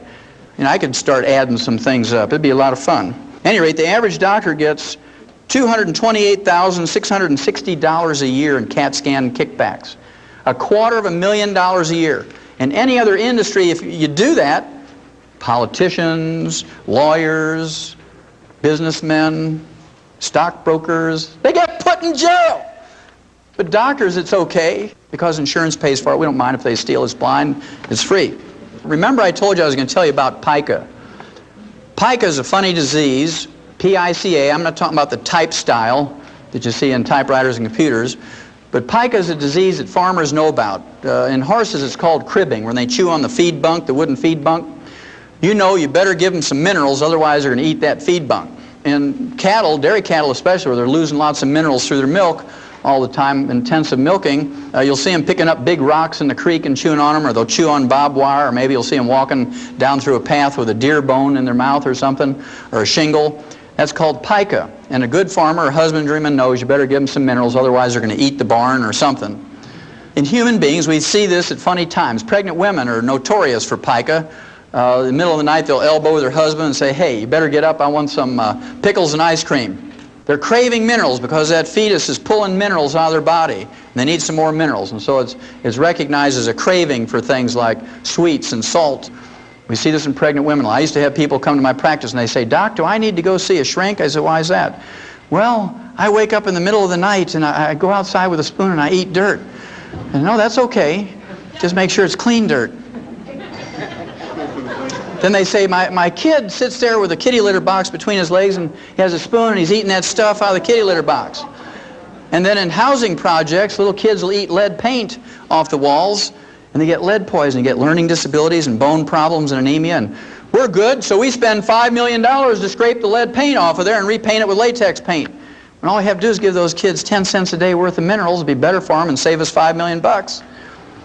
And I could start adding some things up. It'd be a lot of fun. At any rate, the average doctor gets $228,660 a year in CAT scan kickbacks. $250,000 a year. In any other industry, if you do that, politicians, lawyers, businessmen, stockbrokers, they get put in jail. But doctors, it's okay, because insurance pays for it. We don't mind if they steal. It's blind. It's free. Remember I told you I was going to tell you about pica. Pica is a funny disease, P-I-C-A. I'm not talking about the type style that you see in typewriters and computers. But pica is a disease that farmers know about. In horses, it's called cribbing, when they chew on the feed bunk, the wooden feed bunk. You know you better give them some minerals, otherwise they're going to eat that feed bunk. In cattle, dairy cattle especially, where they're losing lots of minerals through their milk all the time, intensive milking, you'll see them picking up big rocks in the creek and chewing on them, or they'll chew on barbed wire, or maybe you'll see them walking down through a path with a deer bone in their mouth or something, or a shingle. That's called pica. And a good farmer or husbandryman knows you better give them some minerals, otherwise they're going to eat the barn or something. In human beings, we see this at funny times. Pregnant women are notorious for pica. In the middle of the night, they'll elbow their husband and say, hey, you better get up, I want some pickles and ice cream. They're craving minerals because that fetus is pulling minerals out of their body. And they need some more minerals. And so it's recognized as a craving for things like sweets and salt. We see this in pregnant women. I used to have people come to my practice and they say, "Doc, do I need to go see a shrink?" I said, "Why is that?" "Well, I wake up in the middle of the night and I go outside with a spoon and I eat dirt." And no, that's okay. Just make sure it's clean dirt. Then they say, my kid sits there with a kitty litter box between his legs and he has a spoon and he's eating that stuff out of the kitty litter box. And then in housing projects, little kids will eat lead paint off the walls and they get lead poisoning, get learning disabilities and bone problems and anemia. And we're good, so we spend $5 million to scrape the lead paint off of there and repaint it with latex paint. And all we have to do is give those kids 10 cents a day worth of minerals. It'd be better for them and save us $5 million.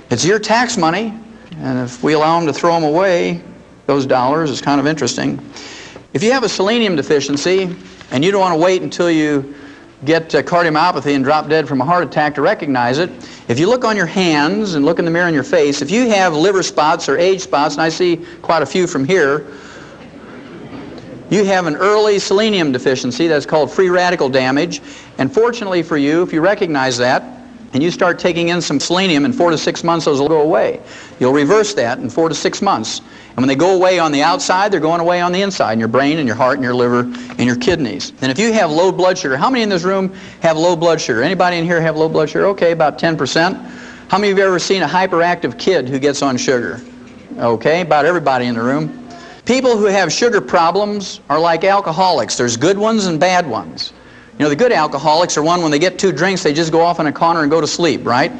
It's your tax money, and if we allow them to throw them away, those dollars, is kind of interesting. If you have a selenium deficiency and you don't want to wait until you get cardiomyopathy and drop dead from a heart attack to recognize it, if you look on your hands and look in the mirror in your face, if you have liver spots or age spots, and I see quite a few from here, you have an early selenium deficiency. That's called free radical damage. And fortunately for you, if you recognize that and you start taking in some selenium, in 4 to 6 months those will go away. You'll reverse that in 4 to 6 months. And when they go away on the outside, they're going away on the inside, in your brain and your heart and your liver and your kidneys. And if you have low blood sugar, how many in this room have low blood sugar? Anybody in here have low blood sugar? Okay, about 10%. How many of you have ever seen a hyperactive kid who gets on sugar? Okay, about everybody in the room. People who have sugar problems are like alcoholics. There's good ones and bad ones. You know, the good alcoholics are one, when they get 2 drinks, they just go off in a corner and go to sleep, right?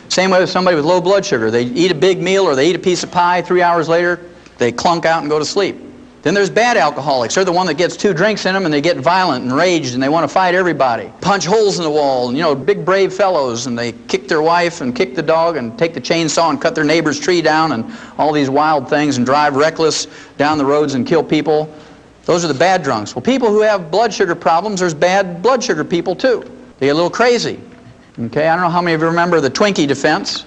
Same way with somebody with low blood sugar. They eat a big meal or they eat a piece of pie, 3 hours later, they clunk out and go to sleep. Then there's bad alcoholics. They're the one that gets 2 drinks in them and they get violent and raged and they want to fight everybody. Punch holes in the wall, and, you know, big brave fellows, and they kick their wife and kick the dog and take the chainsaw and cut their neighbor's tree down and all these wild things and drive reckless down the roads and kill people. Those are the bad drunks. Well, people who have blood sugar problems, there's bad blood sugar people too. They get a little crazy. Okay, I don't know how many of you remember the Twinkie defense,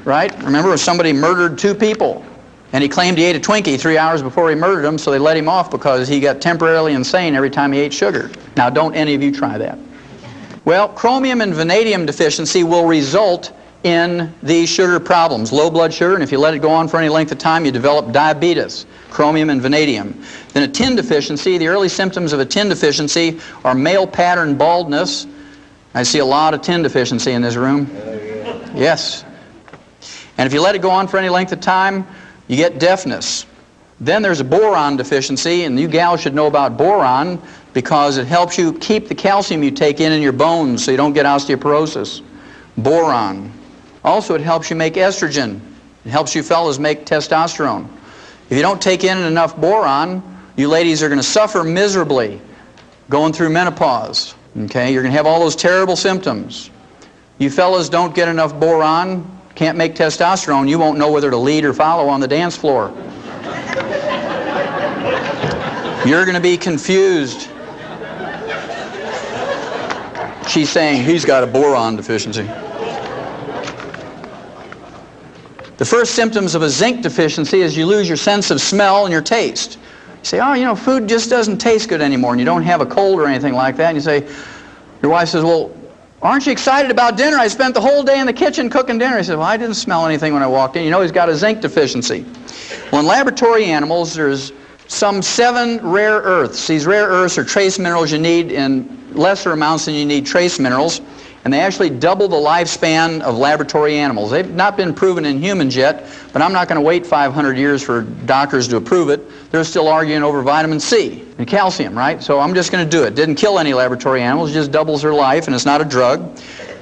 right? Remember when somebody murdered 2 people and he claimed he ate a Twinkie 3 hours before he murdered them, so they let him off because he got temporarily insane every time he ate sugar. Now, don't any of you try that. Well, chromium and vanadium deficiency will result in these sugar problems, low blood sugar, and if you let it go on for any length of time, you develop diabetes, chromium and vanadium. Then a tin deficiency, the early symptoms of a tin deficiency are male pattern baldness. I see a lot of tin deficiency in this room. Yes. And if you let it go on for any length of time, you get deafness. Then there's a boron deficiency, and you gals should know about boron because it helps you keep the calcium you take in your bones so you don't get osteoporosis. Boron. Also, it helps you make estrogen. It helps you fellas make testosterone. If you don't take in enough boron, you ladies are going to suffer miserably going through menopause. Okay, you're going to have all those terrible symptoms. You fellas don't get enough boron, can't make testosterone, you won't know whether to lead or follow on the dance floor. You're going to be confused. She's saying he's got a boron deficiency. The first symptoms of a zinc deficiency is you lose your sense of smell and your taste. You say, oh, you know, food just doesn't taste good anymore, and you don't have a cold or anything like that. And you say, your wife says, well, aren't you excited about dinner? I spent the whole day in the kitchen cooking dinner. He says, well, I didn't smell anything when I walked in. You know, he's got a zinc deficiency. Well, in laboratory animals, there's some 7 rare earths. These rare earths are trace minerals you need in lesser amounts than you need trace minerals, and they actually double the lifespan of laboratory animals. They've not been proven in humans yet, but I'm not going to wait 500 years for doctors to approve it. They're still arguing over vitamin C and calcium, right? So I'm just going to do it. Didn't kill any laboratory animals, it just doubles their life, and it's not a drug.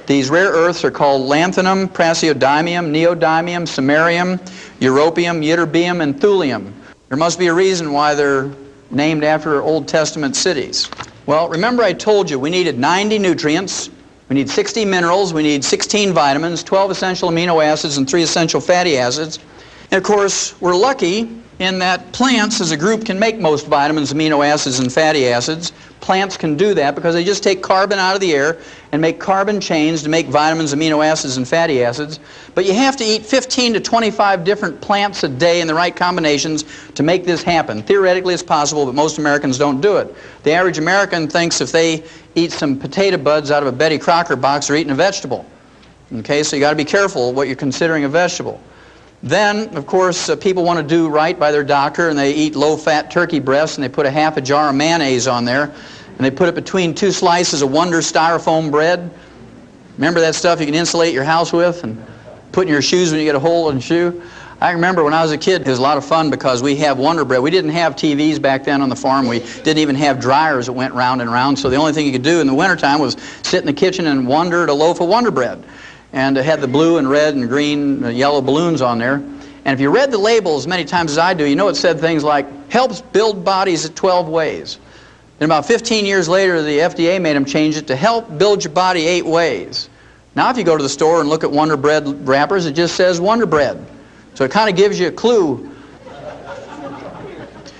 These rare earths are called lanthanum, praseodymium, neodymium, samarium, europium, ytterbium, and thulium. There must be a reason why they're named after Old Testament cities. Well, remember I told you we needed 90 nutrients, we need 60 minerals, we need 16 vitamins, 12 essential amino acids, and 3 essential fatty acids. And of course, we're lucky in that plants as a group can make most vitamins, amino acids, and fatty acids. Plants can do that because they just take carbon out of the air and make carbon chains to make vitamins, amino acids, and fatty acids. But you have to eat 15 to 25 different plants a day in the right combinations to make this happen. Theoretically, it's possible, but most Americans don't do it. The average American thinks if they eat some potato buds out of a Betty Crocker box, they're eating a vegetable. Okay, so you got to be careful what you're considering a vegetable. Then, of course, people want to do right by their doctor, and they eat low-fat turkey breasts, and they put a half a jar of mayonnaise on there, and they put it between 2 slices of Wonder styrofoam bread. Remember that stuff you can insulate your house with and put in your shoes when you get a hole in the shoe? I remember when I was a kid, it was a lot of fun because we have Wonder Bread. We didn't have TVs back then on the farm. We didn't even have dryers that went round and round, so the only thing you could do in the wintertime was sit in the kitchen and wonder at a loaf of Wonder Bread. And it had the blue and red and green yellow balloons on there. And if you read the labels many times as I do, you know it said things like, helps build bodies at 12 ways. And about 15 years later, the FDA made them change it to help build your body 8 ways. Now if you go to the store and look at Wonder Bread wrappers, it just says Wonder Bread. So it kind of gives you a clue.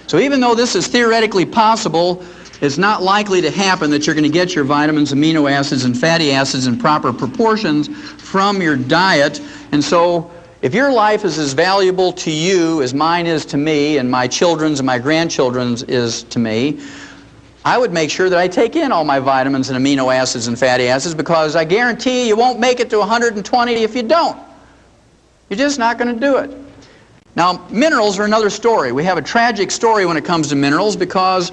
So even though this is theoretically possible, it's not likely to happen that you're going to get your vitamins, amino acids, and fatty acids in proper proportions from your diet. And so if your life is as valuable to you as mine is to me, and my children's and my grandchildren's is to me, I would make sure that I take in all my vitamins and amino acids and fatty acids, because I guarantee you won't make it to 120 if you don't. You're just not going to do it. Now, minerals are another story. We have a tragic story when it comes to minerals, because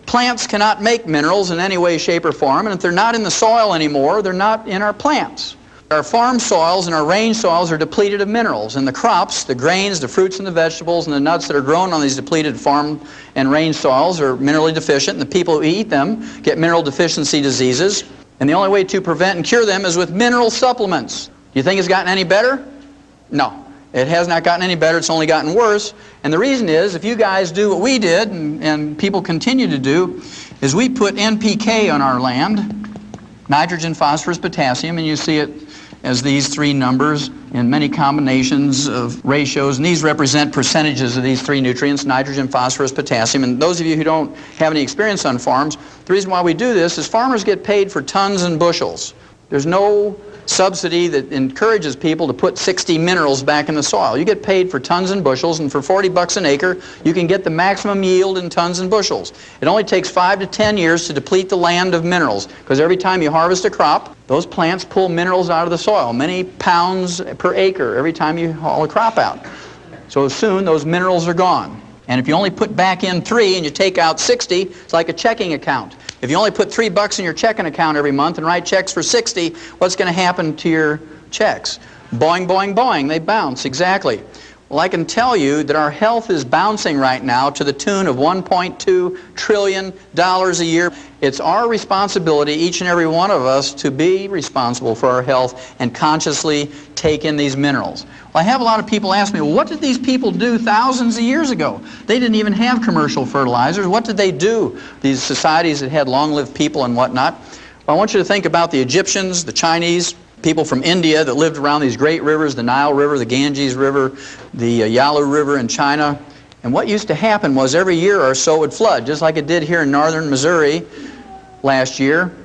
plants cannot make minerals in any way, shape, or form, and if they're not in the soil anymore, they're not in our plants. Our farm soils and our range soils are depleted of minerals, and the crops, the grains, the fruits and the vegetables, and the nuts that are grown on these depleted farm and range soils are minerally deficient, and the people who eat them get mineral deficiency diseases, and the only way to prevent and cure them is with mineral supplements. Do you think it's gotten any better? No. It has not gotten any better, it's only gotten worse. And the reason is, if you guys do what we did, and people continue to do, is we put NPK on our land, nitrogen, phosphorus, potassium, and you see it as these 3 numbers in many combinations of ratios, and these represent percentages of these 3 nutrients, nitrogen, phosphorus, potassium. And those of you who don't have any experience on farms, the reason why we do this is farmers get paid for tons and bushels. There's no subsidy that encourages people to put 60 minerals back in the soil. You get paid for tons and bushels, and for 40 bucks an acre, you can get the maximum yield in tons and bushels. It only takes 5 to 10 years to deplete the land of minerals, because every time you harvest a crop, those plants pull minerals out of the soil, many pounds per acre every time you haul a crop out. So soon those minerals are gone. And if you only put back in 3 and you take out 60, it's like a checking account. If you only put $3 in your checking account every month and write checks for 60, what's going to happen to your checks? Boing, boing, boing, they bounce, exactly. Well, I can tell you that our health is bouncing right now to the tune of $1.2 trillion a year. It's our responsibility, each and every one of us, to be responsible for our health and consciously take in these minerals. Well, I have a lot of people ask me, well, what did these people do thousands of years ago? They didn't even have commercial fertilizers. What did they do, these societies that had long-lived people and whatnot? Well, I want you to think about the Egyptians, the Chinese, people from India that lived around these great rivers, the Nile River, the Ganges River, the Yalu River in China. And what used to happen was every year or so it would flood, just like it did here in northern Missouri last year.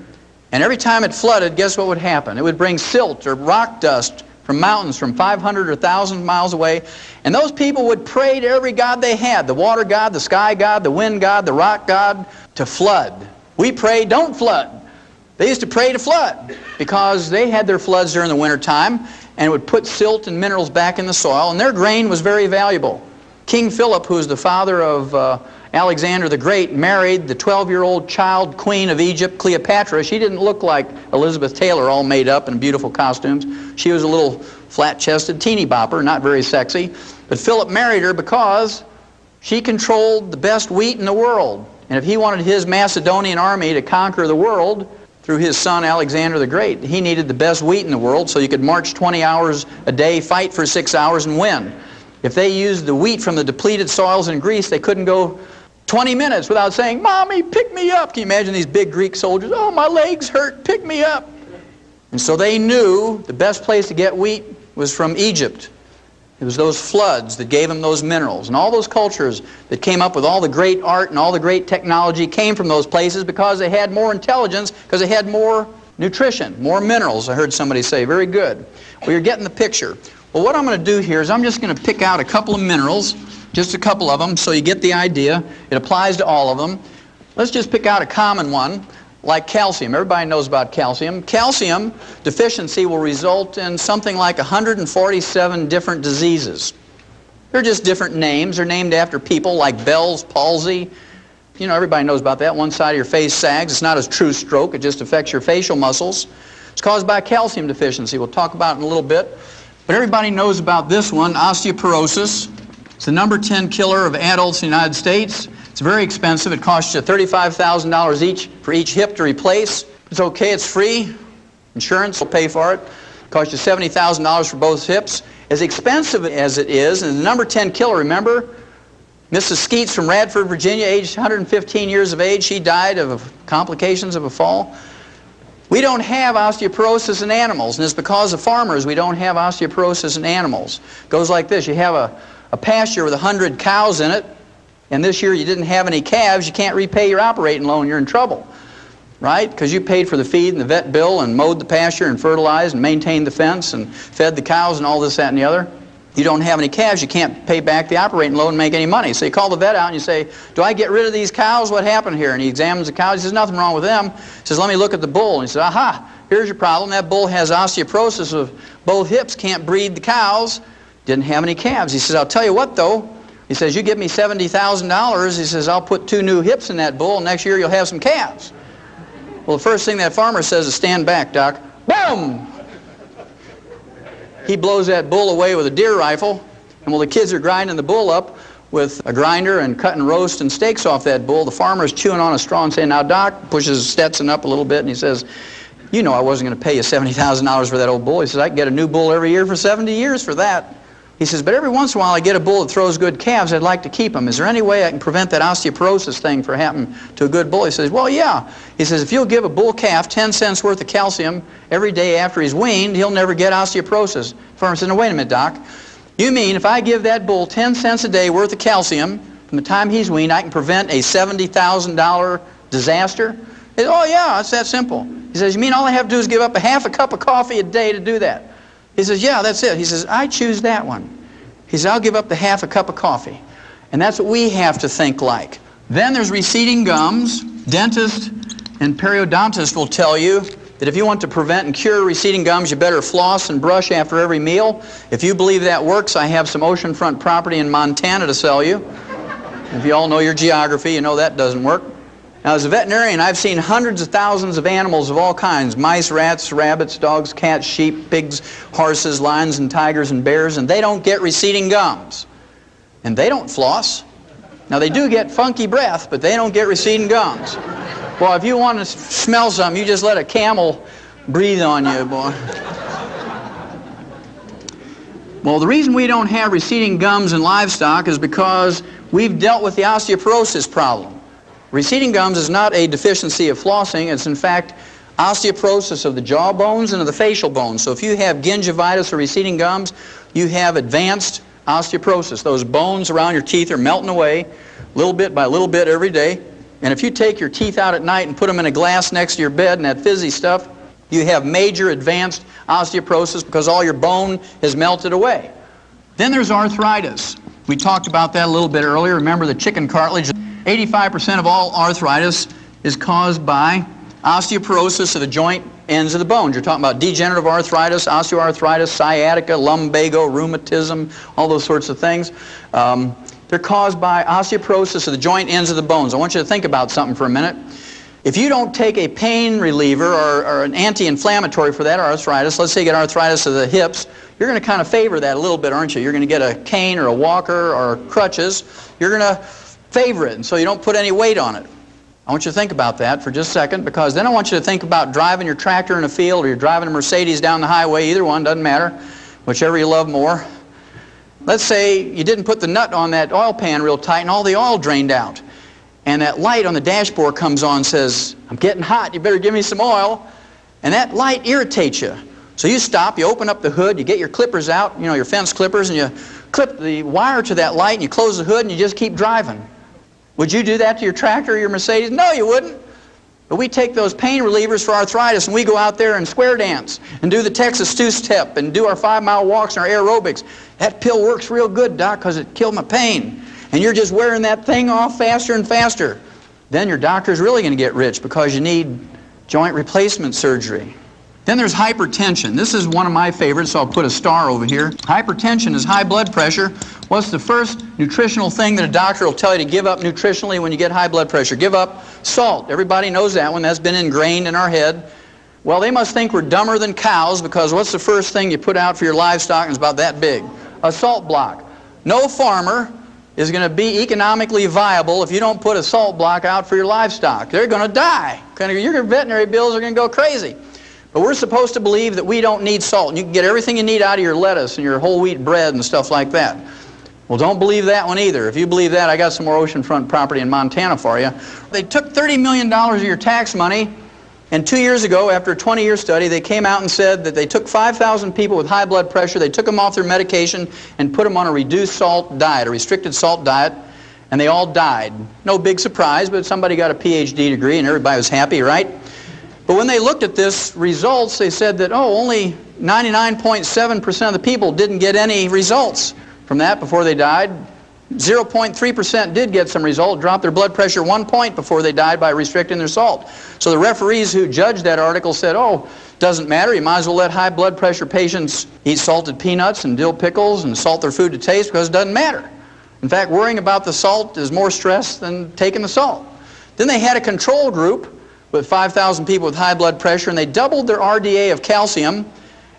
And every time it flooded, guess what would happen? It would bring silt or rock dust from mountains from 500 or 1,000 miles away. And those people would pray to every god they had, the water god, the sky god, the wind god, the rock god, to flood. We pray, don't flood. They used to pray to flood because they had their floods during the winter time, and it would put silt and minerals back in the soil, and their grain was very valuable. King Philip, who was the father of Alexander the Great, married the 12-year-old child queen of Egypt, Cleopatra. She didn't look like Elizabeth Taylor, all made up in beautiful costumes. She was a little flat-chested teeny bopper, not very sexy. But Philip married her because she controlled the best wheat in the world. And if he wanted his Macedonian army to conquer the world through his son Alexander the Great, he needed the best wheat in the world, so you could march 20 hours a day, fight for 6 hours, and win. If they used the wheat from the depleted soils in Greece, they couldn't go 20 minutes without saying, "Mommy, pick me up." Can you imagine these big Greek soldiers? "Oh, my legs hurt, pick me up." And so they knew the best place to get wheat was from Egypt. It was those floods that gave them those minerals. And all those cultures that came up with all the great art and all the great technology came from those places because they had more intelligence, because they had more nutrition, more minerals. I heard somebody say, very good. Well, you're getting the picture. Well, what I'm going to do here is I'm just going to pick out a couple of minerals, just a couple of them, so you get the idea. It applies to all of them. Let's just pick out a common one, like calcium. Everybody knows about calcium. Calcium deficiency will result in something like 147 different diseases. They're just different names. They're named after people like Bell's palsy. You know, everybody knows about that. One side of your face sags. It's not a true stroke. It just affects your facial muscles. It's caused by calcium deficiency. We'll talk about it in a little bit. But everybody knows about this one, osteoporosis. It's the number 10 killer of adults in the United States. It's very expensive. It costs you $35,000 each for each hip to replace. It's okay. It's free. Insurance will pay for it. It costs you $70,000 for both hips. As expensive as it is, and the number 10 killer, remember, Mrs. Skeets from Radford, Virginia, aged 115 years of age, she died of complications of a fall. We don't have osteoporosis in animals, and it's because of farmers we don't have osteoporosis in animals. It goes like this. You have a pasture with 100 cows in it, and this year you didn't have any calves, you can't repay your operating loan, you're in trouble, right? Because you paid for the feed and the vet bill and mowed the pasture and fertilized and maintained the fence and fed the cows and all this, that, and the other. You don't have any calves, you can't pay back the operating loan and make any money. So you call the vet out and you say, do I get rid of these cows? What happened here? And he examines the cows. He says, nothing wrong with them. He says, let me look at the bull. And he says, aha, here's your problem. That bull has osteoporosis of both hips, can't breed the cows, didn't have any calves. He says, I'll tell you what though. He says, you give me $70,000. He says, I'll put 2 new hips in that bull, and next year you'll have some calves. Well, the first thing that farmer says is, stand back, Doc. Boom! He blows that bull away with a deer rifle, and while the kids are grinding the bull up with a grinder and cutting roast and steaks off that bull, the farmer's chewing on a straw and saying, now, Doc, pushes Stetson up a little bit, and he says, you know I wasn't going to pay you $70,000 for that old bull. He says, I can get a new bull every year for 70 years for that. He says, but every once in a while I get a bull that throws good calves. I'd like to keep them. Is there any way I can prevent that osteoporosis thing from happening to a good bull? He says, well, yeah. He says, if you'll give a bull calf 10 cents worth of calcium every day after he's weaned, he'll never get osteoporosis. The farmer says, no, wait a minute, Doc. You mean if I give that bull 10 cents a day worth of calcium from the time he's weaned, I can prevent a $70,000 disaster? He says, oh, yeah, it's that simple. He says, you mean all I have to do is give up a half a cup of coffee a day to do that? He says, yeah, that's it. He says, I choose that one. He says, I'll give up the half a cup of coffee. And that's what we have to think like. Then there's receding gums. Dentists and periodontists will tell you that if you want to prevent and cure receding gums, you better floss and brush after every meal. If you believe that works, I have some oceanfront property in Montana to sell you. If you all know your geography, you know that doesn't work. Now, as a veterinarian, I've seen hundreds of thousands of animals of all kinds, mice, rats, rabbits, dogs, cats, sheep, pigs, horses, lions, and tigers, and bears, and they don't get receding gums. And they don't floss. Now, they do get funky breath, but they don't get receding gums. Well, if you want to smell something, you just let a camel breathe on you, boy. Well, the reason we don't have receding gums in livestock is because we've dealt with the osteoporosis problem. Receding gums is not a deficiency of flossing. It's, in fact, osteoporosis of the jaw bones and of the facial bones. So if you have gingivitis or receding gums, you have advanced osteoporosis. Those bones around your teeth are melting away little bit by little bit every day. And if you take your teeth out at night and put them in a glass next to your bed and that fizzy stuff, you have major advanced osteoporosis because all your bone has melted away. Then there's arthritis. We talked about that a little bit earlier. Remember the chicken cartilage? 85% of all arthritis is caused by osteoporosis of the joint ends of the bones. You're talking about degenerative arthritis, osteoarthritis, sciatica, lumbago, rheumatism, all those sorts of things. They're caused by osteoporosis of the joint ends of the bones. I want you to think about something for a minute. If you don't take a pain reliever or an anti-inflammatory for that arthritis, let's say you get arthritis of the hips, you're going to kind of favor that a little bit, aren't you? You're going to get a cane or a walker or crutches. You're going to favor it, and so you don't put any weight on it. I want you to think about that for just a second, because then I want you to think about driving your tractor in a field, or you're driving a Mercedes down the highway. Either one, doesn't matter, whichever you love more. Let's say you didn't put the nut on that oil pan real tight and all the oil drained out, and that light on the dashboard comes on and says, I'm getting hot, you better give me some oil. And that light irritates you. So you stop, you open up the hood, you get your clippers out, you know, your fence clippers, and you clip the wire to that light, and you close the hood, and you just keep driving. Would you do that to your tractor or your Mercedes? No, you wouldn't. But we take those pain relievers for arthritis, and we go out there and square dance and do the Texas two-step and do our 5-mile walks and our aerobics. That pill works real good, Doc, because it killed my pain. And you're just wearing that thing off faster and faster. Then your doctor's really going to get rich because you need joint replacement surgery. Then there's hypertension. This is one of my favorites, so I'll put a star over here. Hypertension is high blood pressure. What's the first nutritional thing that a doctor will tell you to give up nutritionally when you get high blood pressure? Give up salt. Everybody knows that one. That's been ingrained in our head. Well, they must think we're dumber than cows, because what's the first thing you put out for your livestock, and it's about that big? A salt block. No farmer is going to be economically viable if you don't put a salt block out for your livestock. They're going to die. Your veterinary bills are going to go crazy. But we're supposed to believe that we don't need salt, and you can get everything you need out of your lettuce and your whole wheat bread and stuff like that. Well, don't believe that one either. If you believe that, I got some more oceanfront property in Montana for you. They took $30 million of your tax money, and 2 years ago, after a 20-year study, they came out and said that they took 5,000 people with high blood pressure, they took them off their medication and put them on a reduced salt diet, a restricted salt diet, and they all died. No big surprise, but somebody got a PhD degree and everybody was happy, right? But when they looked at this results, they said that, oh, only 99.7% of the people didn't get any results from that before they died. 0.3% did get some result, dropped their blood pressure 1 point before they died by restricting their salt. So the referees who judged that article said, oh, doesn't matter, you might as well let high blood pressure patients eat salted peanuts and dill pickles and salt their food to taste, because it doesn't matter. In fact, worrying about the salt is more stress than taking the salt. Then they had a control group with 5,000 people with high blood pressure, and they doubled their RDA of calcium,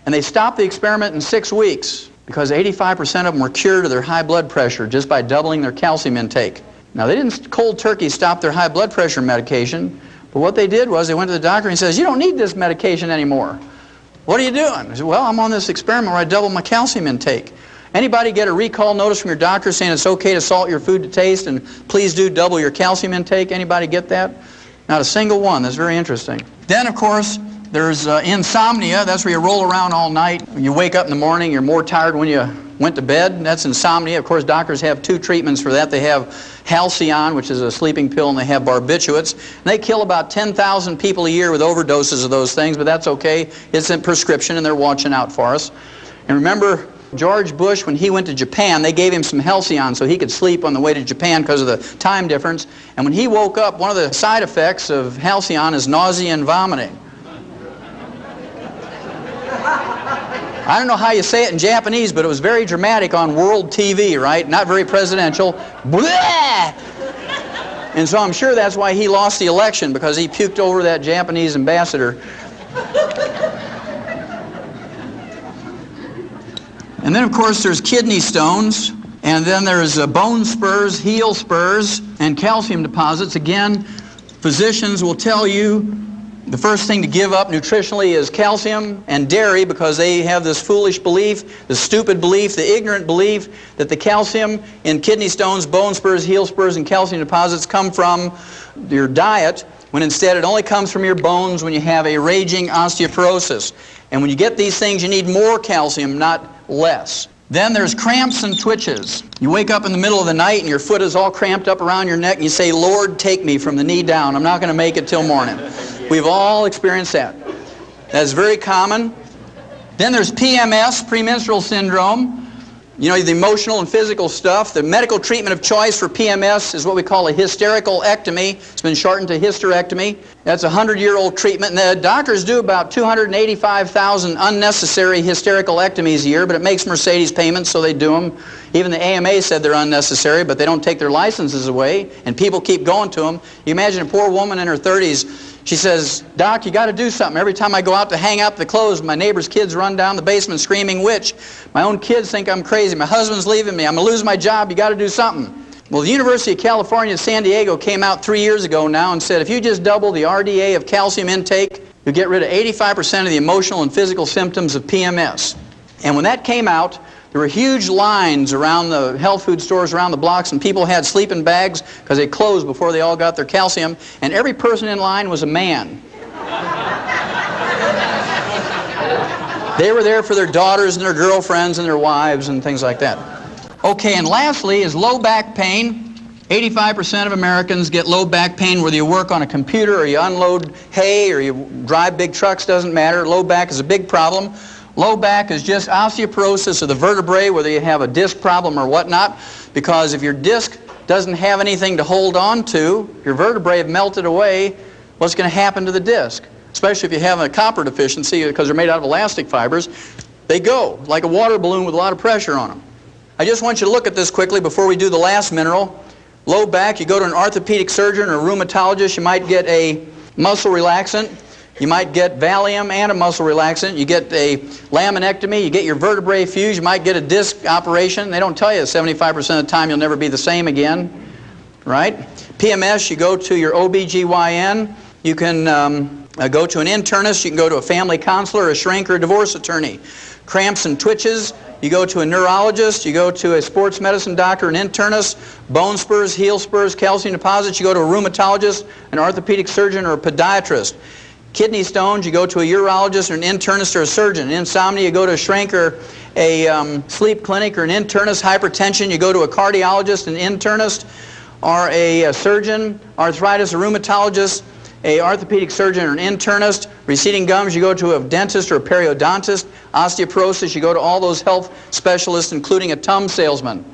and they stopped the experiment in 6 weeks because 85% of them were cured of their high blood pressure just by doubling their calcium intake. Now, they didn't cold turkey stop their high blood pressure medication, but what they did was they went to the doctor and he says, you don't need this medication anymore. What are you doing? I said, well, I'm on this experiment where I double my calcium intake. Anybody get a recall notice from your doctor saying it's okay to salt your food to taste and please do double your calcium intake? Anybody get that? Not a single one. That's very interesting. Then, of course, there's insomnia. That's where you roll around all night. When you wake up in the morning, you're more tired when you went to bed. That's insomnia. Of course, doctors have 2 treatments for that. They have Halcyon, which is a sleeping pill, and they have barbiturates. And they kill about 10,000 people a year with overdoses of those things, but that's okay. It's a prescription, and they're watching out for us. And remember, George Bush, when he went to Japan, they gave him some Halcyon so he could sleep on the way to Japan because of the time difference. And when he woke up, one of the side effects of Halcyon is nausea and vomiting. I don't know how you say it in Japanese, but it was very dramatic on world TV, right? Not very presidential. Blah! And so I'm sure that's why he lost the election, because he puked over that Japanese ambassador. And then, of course, there's kidney stones, and then there's bone spurs, heel spurs, and calcium deposits. Again, physicians will tell you the first thing to give up nutritionally is calcium and dairy, because they have this foolish belief, the stupid belief, the ignorant belief that the calcium in kidney stones, bone spurs, heel spurs, and calcium deposits come from your diet, when instead it only comes from your bones when you have a raging osteoporosis. And when you get these things, you need more calcium, not less. Then there's cramps and twitches. You wake up in the middle of the night and your foot is all cramped up around your neck and you say, Lord, take me from the knee down. I'm not going to make it till morning. We've all experienced that. That's very common. Then there's PMS, premenstrual syndrome. You know, the emotional and physical stuff. The medical treatment of choice for PMS is what we call a hysterical ectomy. It's been shortened to hysterectomy. That's a 100-year-old treatment. And the doctors do about 285,000 unnecessary hysterical ectomies a year, but it makes Mercedes payments, so they do them. Even the AMA said they're unnecessary, but they don't take their licenses away, and people keep going to them. You imagine a poor woman in her 30s. She says, Doc, you got to do something. Every time I go out to hang up the clothes, my neighbor's kids run down the basement screaming witch. My own kids think I'm crazy. My husband's leaving me. I'm going to lose my job. You got to do something. Well, the University of California, San Diego came out 3 years ago now and said if you just double the RDA of calcium intake, you get rid of 85% of the emotional and physical symptoms of PMS. And when that came out, there were huge lines around the health food stores around the blocks, and people had sleeping bags because they closed before they all got their calcium, and every person in line was a man. They were there for their daughters and their girlfriends and their wives and things like that. Okay, and lastly is low back pain. 85% of Americans get low back pain whether you work on a computer or you unload hay or you drive big trucks, doesn't matter. Low back is a big problem. Low back is just osteoporosis of the vertebrae, whether you have a disc problem or whatnot, because if your disc doesn't have anything to hold on to, your vertebrae have melted away, what's going to happen to the disc? Especially if you have a copper deficiency, because they're made out of elastic fibers, they go like a water balloon with a lot of pressure on them. I just want you to look at this quickly before we do the last mineral. Low back, you go to an orthopedic surgeon or a rheumatologist, you might get a muscle relaxant. You might get Valium and a muscle relaxant. You get a laminectomy. You get your vertebrae fused. You might get a disc operation. They don't tell you 75% of the time you'll never be the same again, right? PMS, you go to your OBGYN. You can go to an internist. You can go to a family counselor, a shrink, or a divorce attorney. Cramps and twitches, you go to a neurologist. You go to a sports medicine doctor, an internist. Bone spurs, heel spurs, calcium deposits, you go to a rheumatologist, an orthopedic surgeon, or a podiatrist. Kidney stones, you go to a urologist or an internist or a surgeon. Insomnia, you go to a shrink or a sleep clinic or an internist. Hypertension, you go to a cardiologist, an internist, or a surgeon. Arthritis, a rheumatologist, a orthopedic surgeon or an internist. Receding gums, you go to a dentist or a periodontist. Osteoporosis, you go to all those health specialists, including a thumb salesman.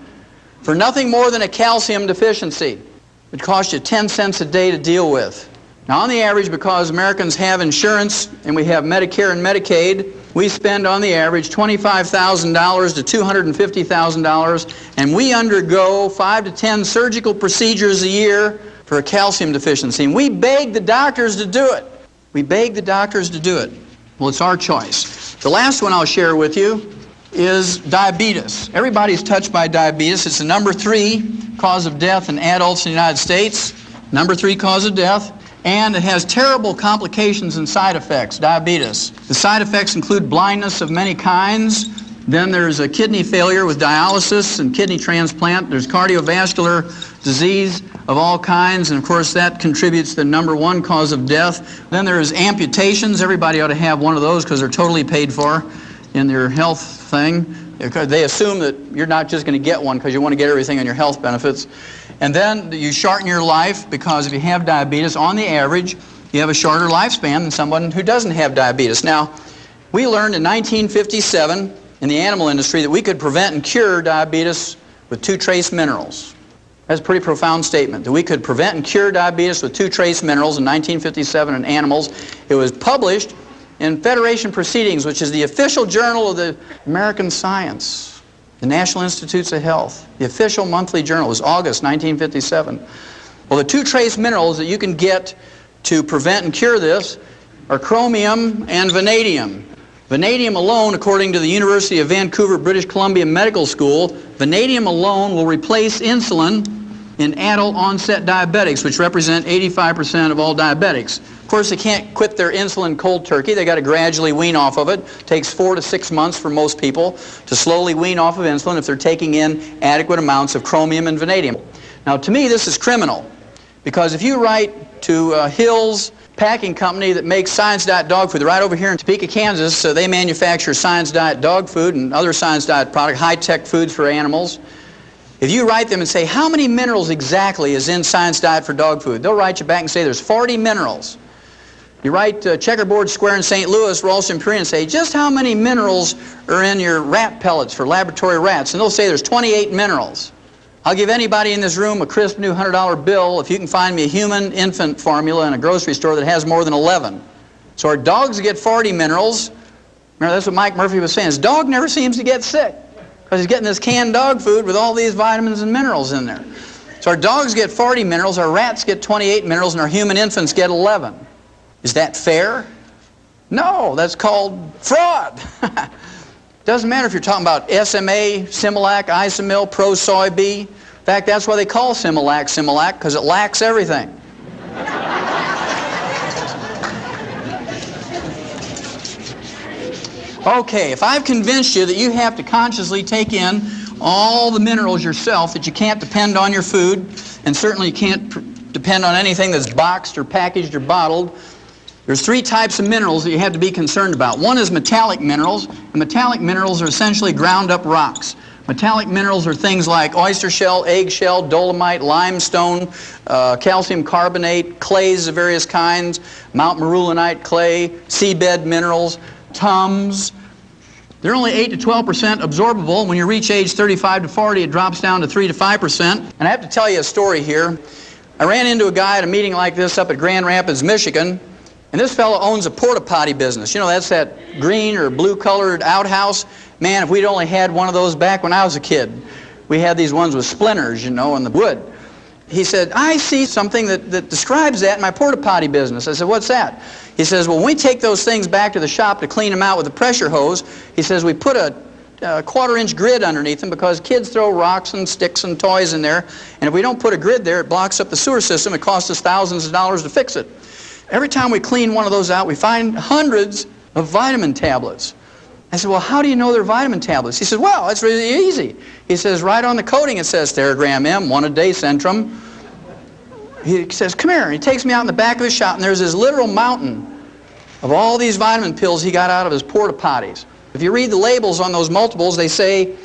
For nothing more than a calcium deficiency, it costs you 10 cents a day to deal with. Now, on the average, because Americans have insurance and we have Medicare and Medicaid, we spend on the average $25,000 to $250,000, and we undergo 5 to 10 surgical procedures a year for a calcium deficiency. And we beg the doctors to do it. We beg the doctors to do it. Well, it's our choice. The last one I'll share with you is diabetes. Everybody's touched by diabetes. It's the number 3 cause of death in adults in the United States. Number 3 cause of death. And it has terrible complications and side effects, diabetes. The side effects include blindness of many kinds. Then there's a kidney failure with dialysis and kidney transplant. There's cardiovascular disease of all kinds, and of course that contributes to the number 1 cause of death. Then there's amputations. Everybody ought to have one of those because they're totally paid for in their health thing. They assume that you're not just going to get one because you want to get everything on your health benefits. And then you shorten your life because if you have diabetes, on the average, you have a shorter lifespan than someone who doesn't have diabetes. Now, we learned in 1957 in the animal industry that we could prevent and cure diabetes with 2 trace minerals. That's a pretty profound statement, that we could prevent and cure diabetes with 2 trace minerals in 1957 in animals. It was published in Federation Proceedings, which is the official journal of the American Science, the National Institutes of Health. The official monthly journal was August 1957. Well, the 2 trace minerals that you can get to prevent and cure this are chromium and vanadium. Vanadium alone, according to the University of Vancouver, British Columbia Medical School, vanadium alone will replace insulin in adult onset diabetics, which represent 85% of all diabetics. Of course, they can't quit their insulin cold turkey. They got to gradually wean off of it. It takes 4 to 6 months for most people to slowly wean off of insulin if they're taking in adequate amounts of chromium and vanadium. Now, to me, this is criminal, because if you write to Hill's packing company that makes Science Diet dog food, they're right over here in Topeka, Kansas, so they manufacture Science Diet dog food and other Science Diet products, high-tech foods for animals. If you write them and say, how many minerals exactly is in Science Diet for dog food? They'll write you back and say there's 40 minerals. You write Checkerboard Square in St. Louis, Ralston, Purina, and say, just how many minerals are in your rat pellets for laboratory rats? And they'll say there's 28 minerals. I'll give anybody in this room a crisp new $100 bill if you can find me a human infant formula in a grocery store that has more than 11. So our dogs get 40 minerals. Remember, that's what Mike Murphy was saying. His dog never seems to get sick because he's getting this canned dog food with all these vitamins and minerals in there. So our dogs get 40 minerals, our rats get 28 minerals, and our human infants get 11. Is that fair? No, that's called fraud. Doesn't matter if you're talking about SMA, Similac, Isomil, Pro Soy B. In fact, that's why they call Similac Similac, because it lacks everything. Okay, if I've convinced you that you have to consciously take in all the minerals yourself, that you can't depend on your food, and certainly you can't depend on anything that's boxed or packaged or bottled, There's three types of minerals that you have to be concerned about. One is metallic minerals, and metallic minerals are essentially ground up rocks. Metallic minerals are things like oyster shell, egg shell, dolomite, limestone, calcium carbonate, clays of various kinds, Mount Marulanite clay, seabed minerals, tums. They're only 8 to 12% absorbable. When you reach age 35 to 40, it drops down to 3 to 5%. And I have to tell you a story here. I ran into a guy at a meeting like this up at Grand Rapids, Michigan, and this fellow owns a porta potty business. You know, that's that green or blue colored outhouse. Man, if we'd only had one of those back when I was a kid. We had these ones with splinters, you know, in the wood. He said, I see something that describes that in my porta potty business. I said, what's that? He says, well, when we take those things back to the shop to clean them out with a pressure hose, he says, we put a quarter-inch grid underneath them because kids throw rocks and sticks and toys in there, and if we don't put a grid there, it blocks up the sewer system. It costs us thousands of dollars to fix it. Every time we clean one of those out, we find hundreds of vitamin tablets. I said, well, how do you know they're vitamin tablets? He says, well, it's really easy. He says, right on the coating it says Theragram M, 1 a day Centrum. He says, come here. And he takes me out in the back of his shop, and there's this literal mountain of all these vitamin pills he got out of his porta potties. If you read the labels on those multiples, they say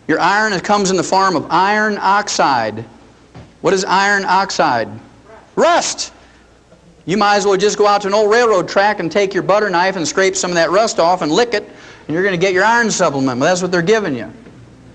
your iron comes in the form of iron oxide. What is iron oxide? Rust. You might as well just go out to an old railroad track and take your butter knife and scrape some of that rust off and lick it, and you're going to get your iron supplement. Well, that's what they're giving you.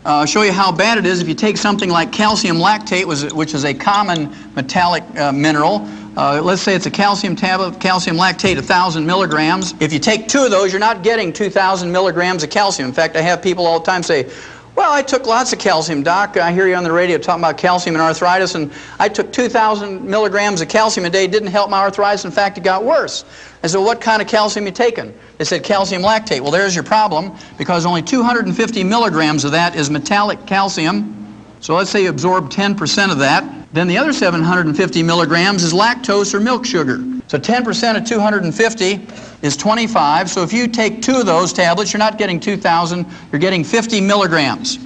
I'll show you how bad it is if you take something like calcium lactate, which is a common metallic mineral. Let's say it's a calcium tablet, calcium lactate, 1,000 milligrams. If you take 2 of those, you're not getting 2,000 milligrams of calcium. In fact, I have people all the time say, well, I took lots of calcium, Doc. I hear you on the radio talking about calcium and arthritis, and I took 2,000 milligrams of calcium a day. It didn't help my arthritis. In fact, it got worse. I said, well, what kind of calcium are you taking? They said calcium lactate. Well, there's your problem, because only 250 milligrams of that is metallic calcium. So let's say you absorb 10% of that. Then the other 750 milligrams is lactose or milk sugar. So 10% of 250 is 25. So if you take 2 of those tablets, you're not getting 2,000, you're getting 50 milligrams.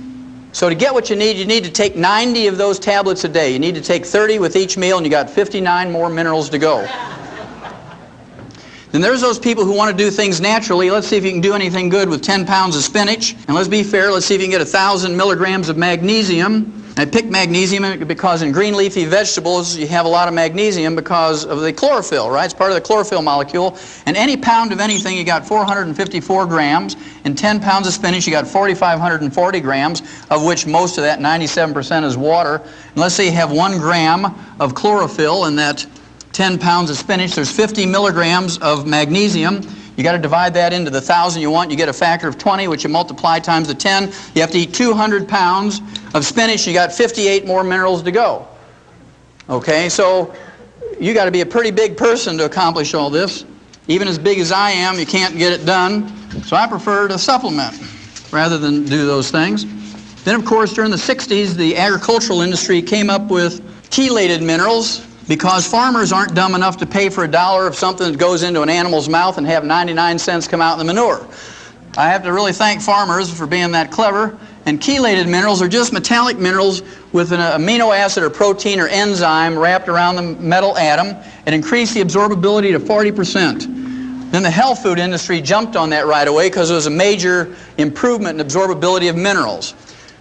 So to get what you need to take 90 of those tablets a day. You need to take 30 with each meal, and you got 59 more minerals to go. Then there's those people who want to do things naturally. Let's see if you can do anything good with 10 pounds of spinach. And let's be fair, let's see if you can get 1,000 milligrams of magnesium. I picked magnesium because in green leafy vegetables you have a lot of magnesium because of the chlorophyll, right? It's part of the chlorophyll molecule. And any pound of anything, you got 454 grams. In 10 pounds of spinach, you got 4,540 grams, of which most of that, 97%, is water. And let's say you have 1 gram of chlorophyll in that 10 pounds of spinach. There's 50 milligrams of magnesium. You got to divide that into the 1,000 you want. You get a factor of 20, which you multiply times the 10. You have to eat 200 pounds of spinach. You got 58 more minerals to go. Okay, so you got to be a pretty big person to accomplish all this. Even as big as I am, you can't get it done. So I prefer to supplement rather than do those things. Then, of course, during the 60s, the agricultural industry came up with chelated minerals, because farmers aren't dumb enough to pay for $1 of something that goes into an animal's mouth and have 99 cents come out in the manure. I have to really thank farmers for being that clever. And chelated minerals are just metallic minerals with an amino acid or protein or enzyme wrapped around the metal atom and increase the absorbability to 40%. Then the health food industry jumped on that right away because it was a major improvement in absorbability of minerals.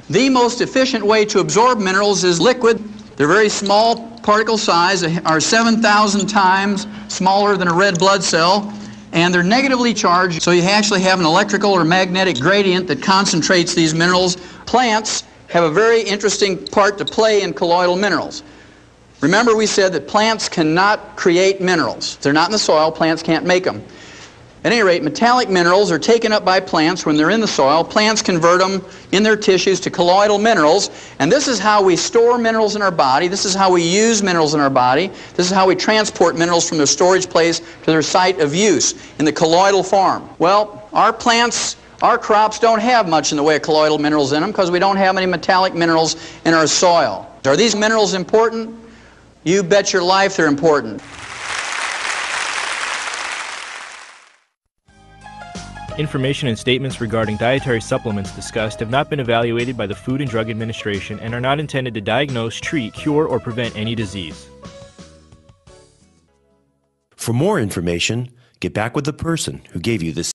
The most efficient way to absorb minerals is liquid. They're very small particle size, are 7,000 times smaller than a red blood cell, and they're negatively charged, so you actually have an electrical or magnetic gradient that concentrates these minerals. Plants have a very interesting part to play in colloidal minerals. Remember, we said that plants cannot create minerals. If they're not in the soil, plants can't make them. At any rate, metallic minerals are taken up by plants when they're in the soil. Plants convert them in their tissues to colloidal minerals, and this is how we store minerals in our body. This is how we use minerals in our body. This is how we transport minerals from their storage place to their site of use in the colloidal form. Well, our plants, our crops don't have much in the way of colloidal minerals in them because we don't have any metallic minerals in our soil. Are these minerals important? You bet your life they're important. Information and statements regarding dietary supplements discussed have not been evaluated by the Food and Drug Administration and are not intended to diagnose, treat, cure, or prevent any disease. For more information, Get back with the person who gave you this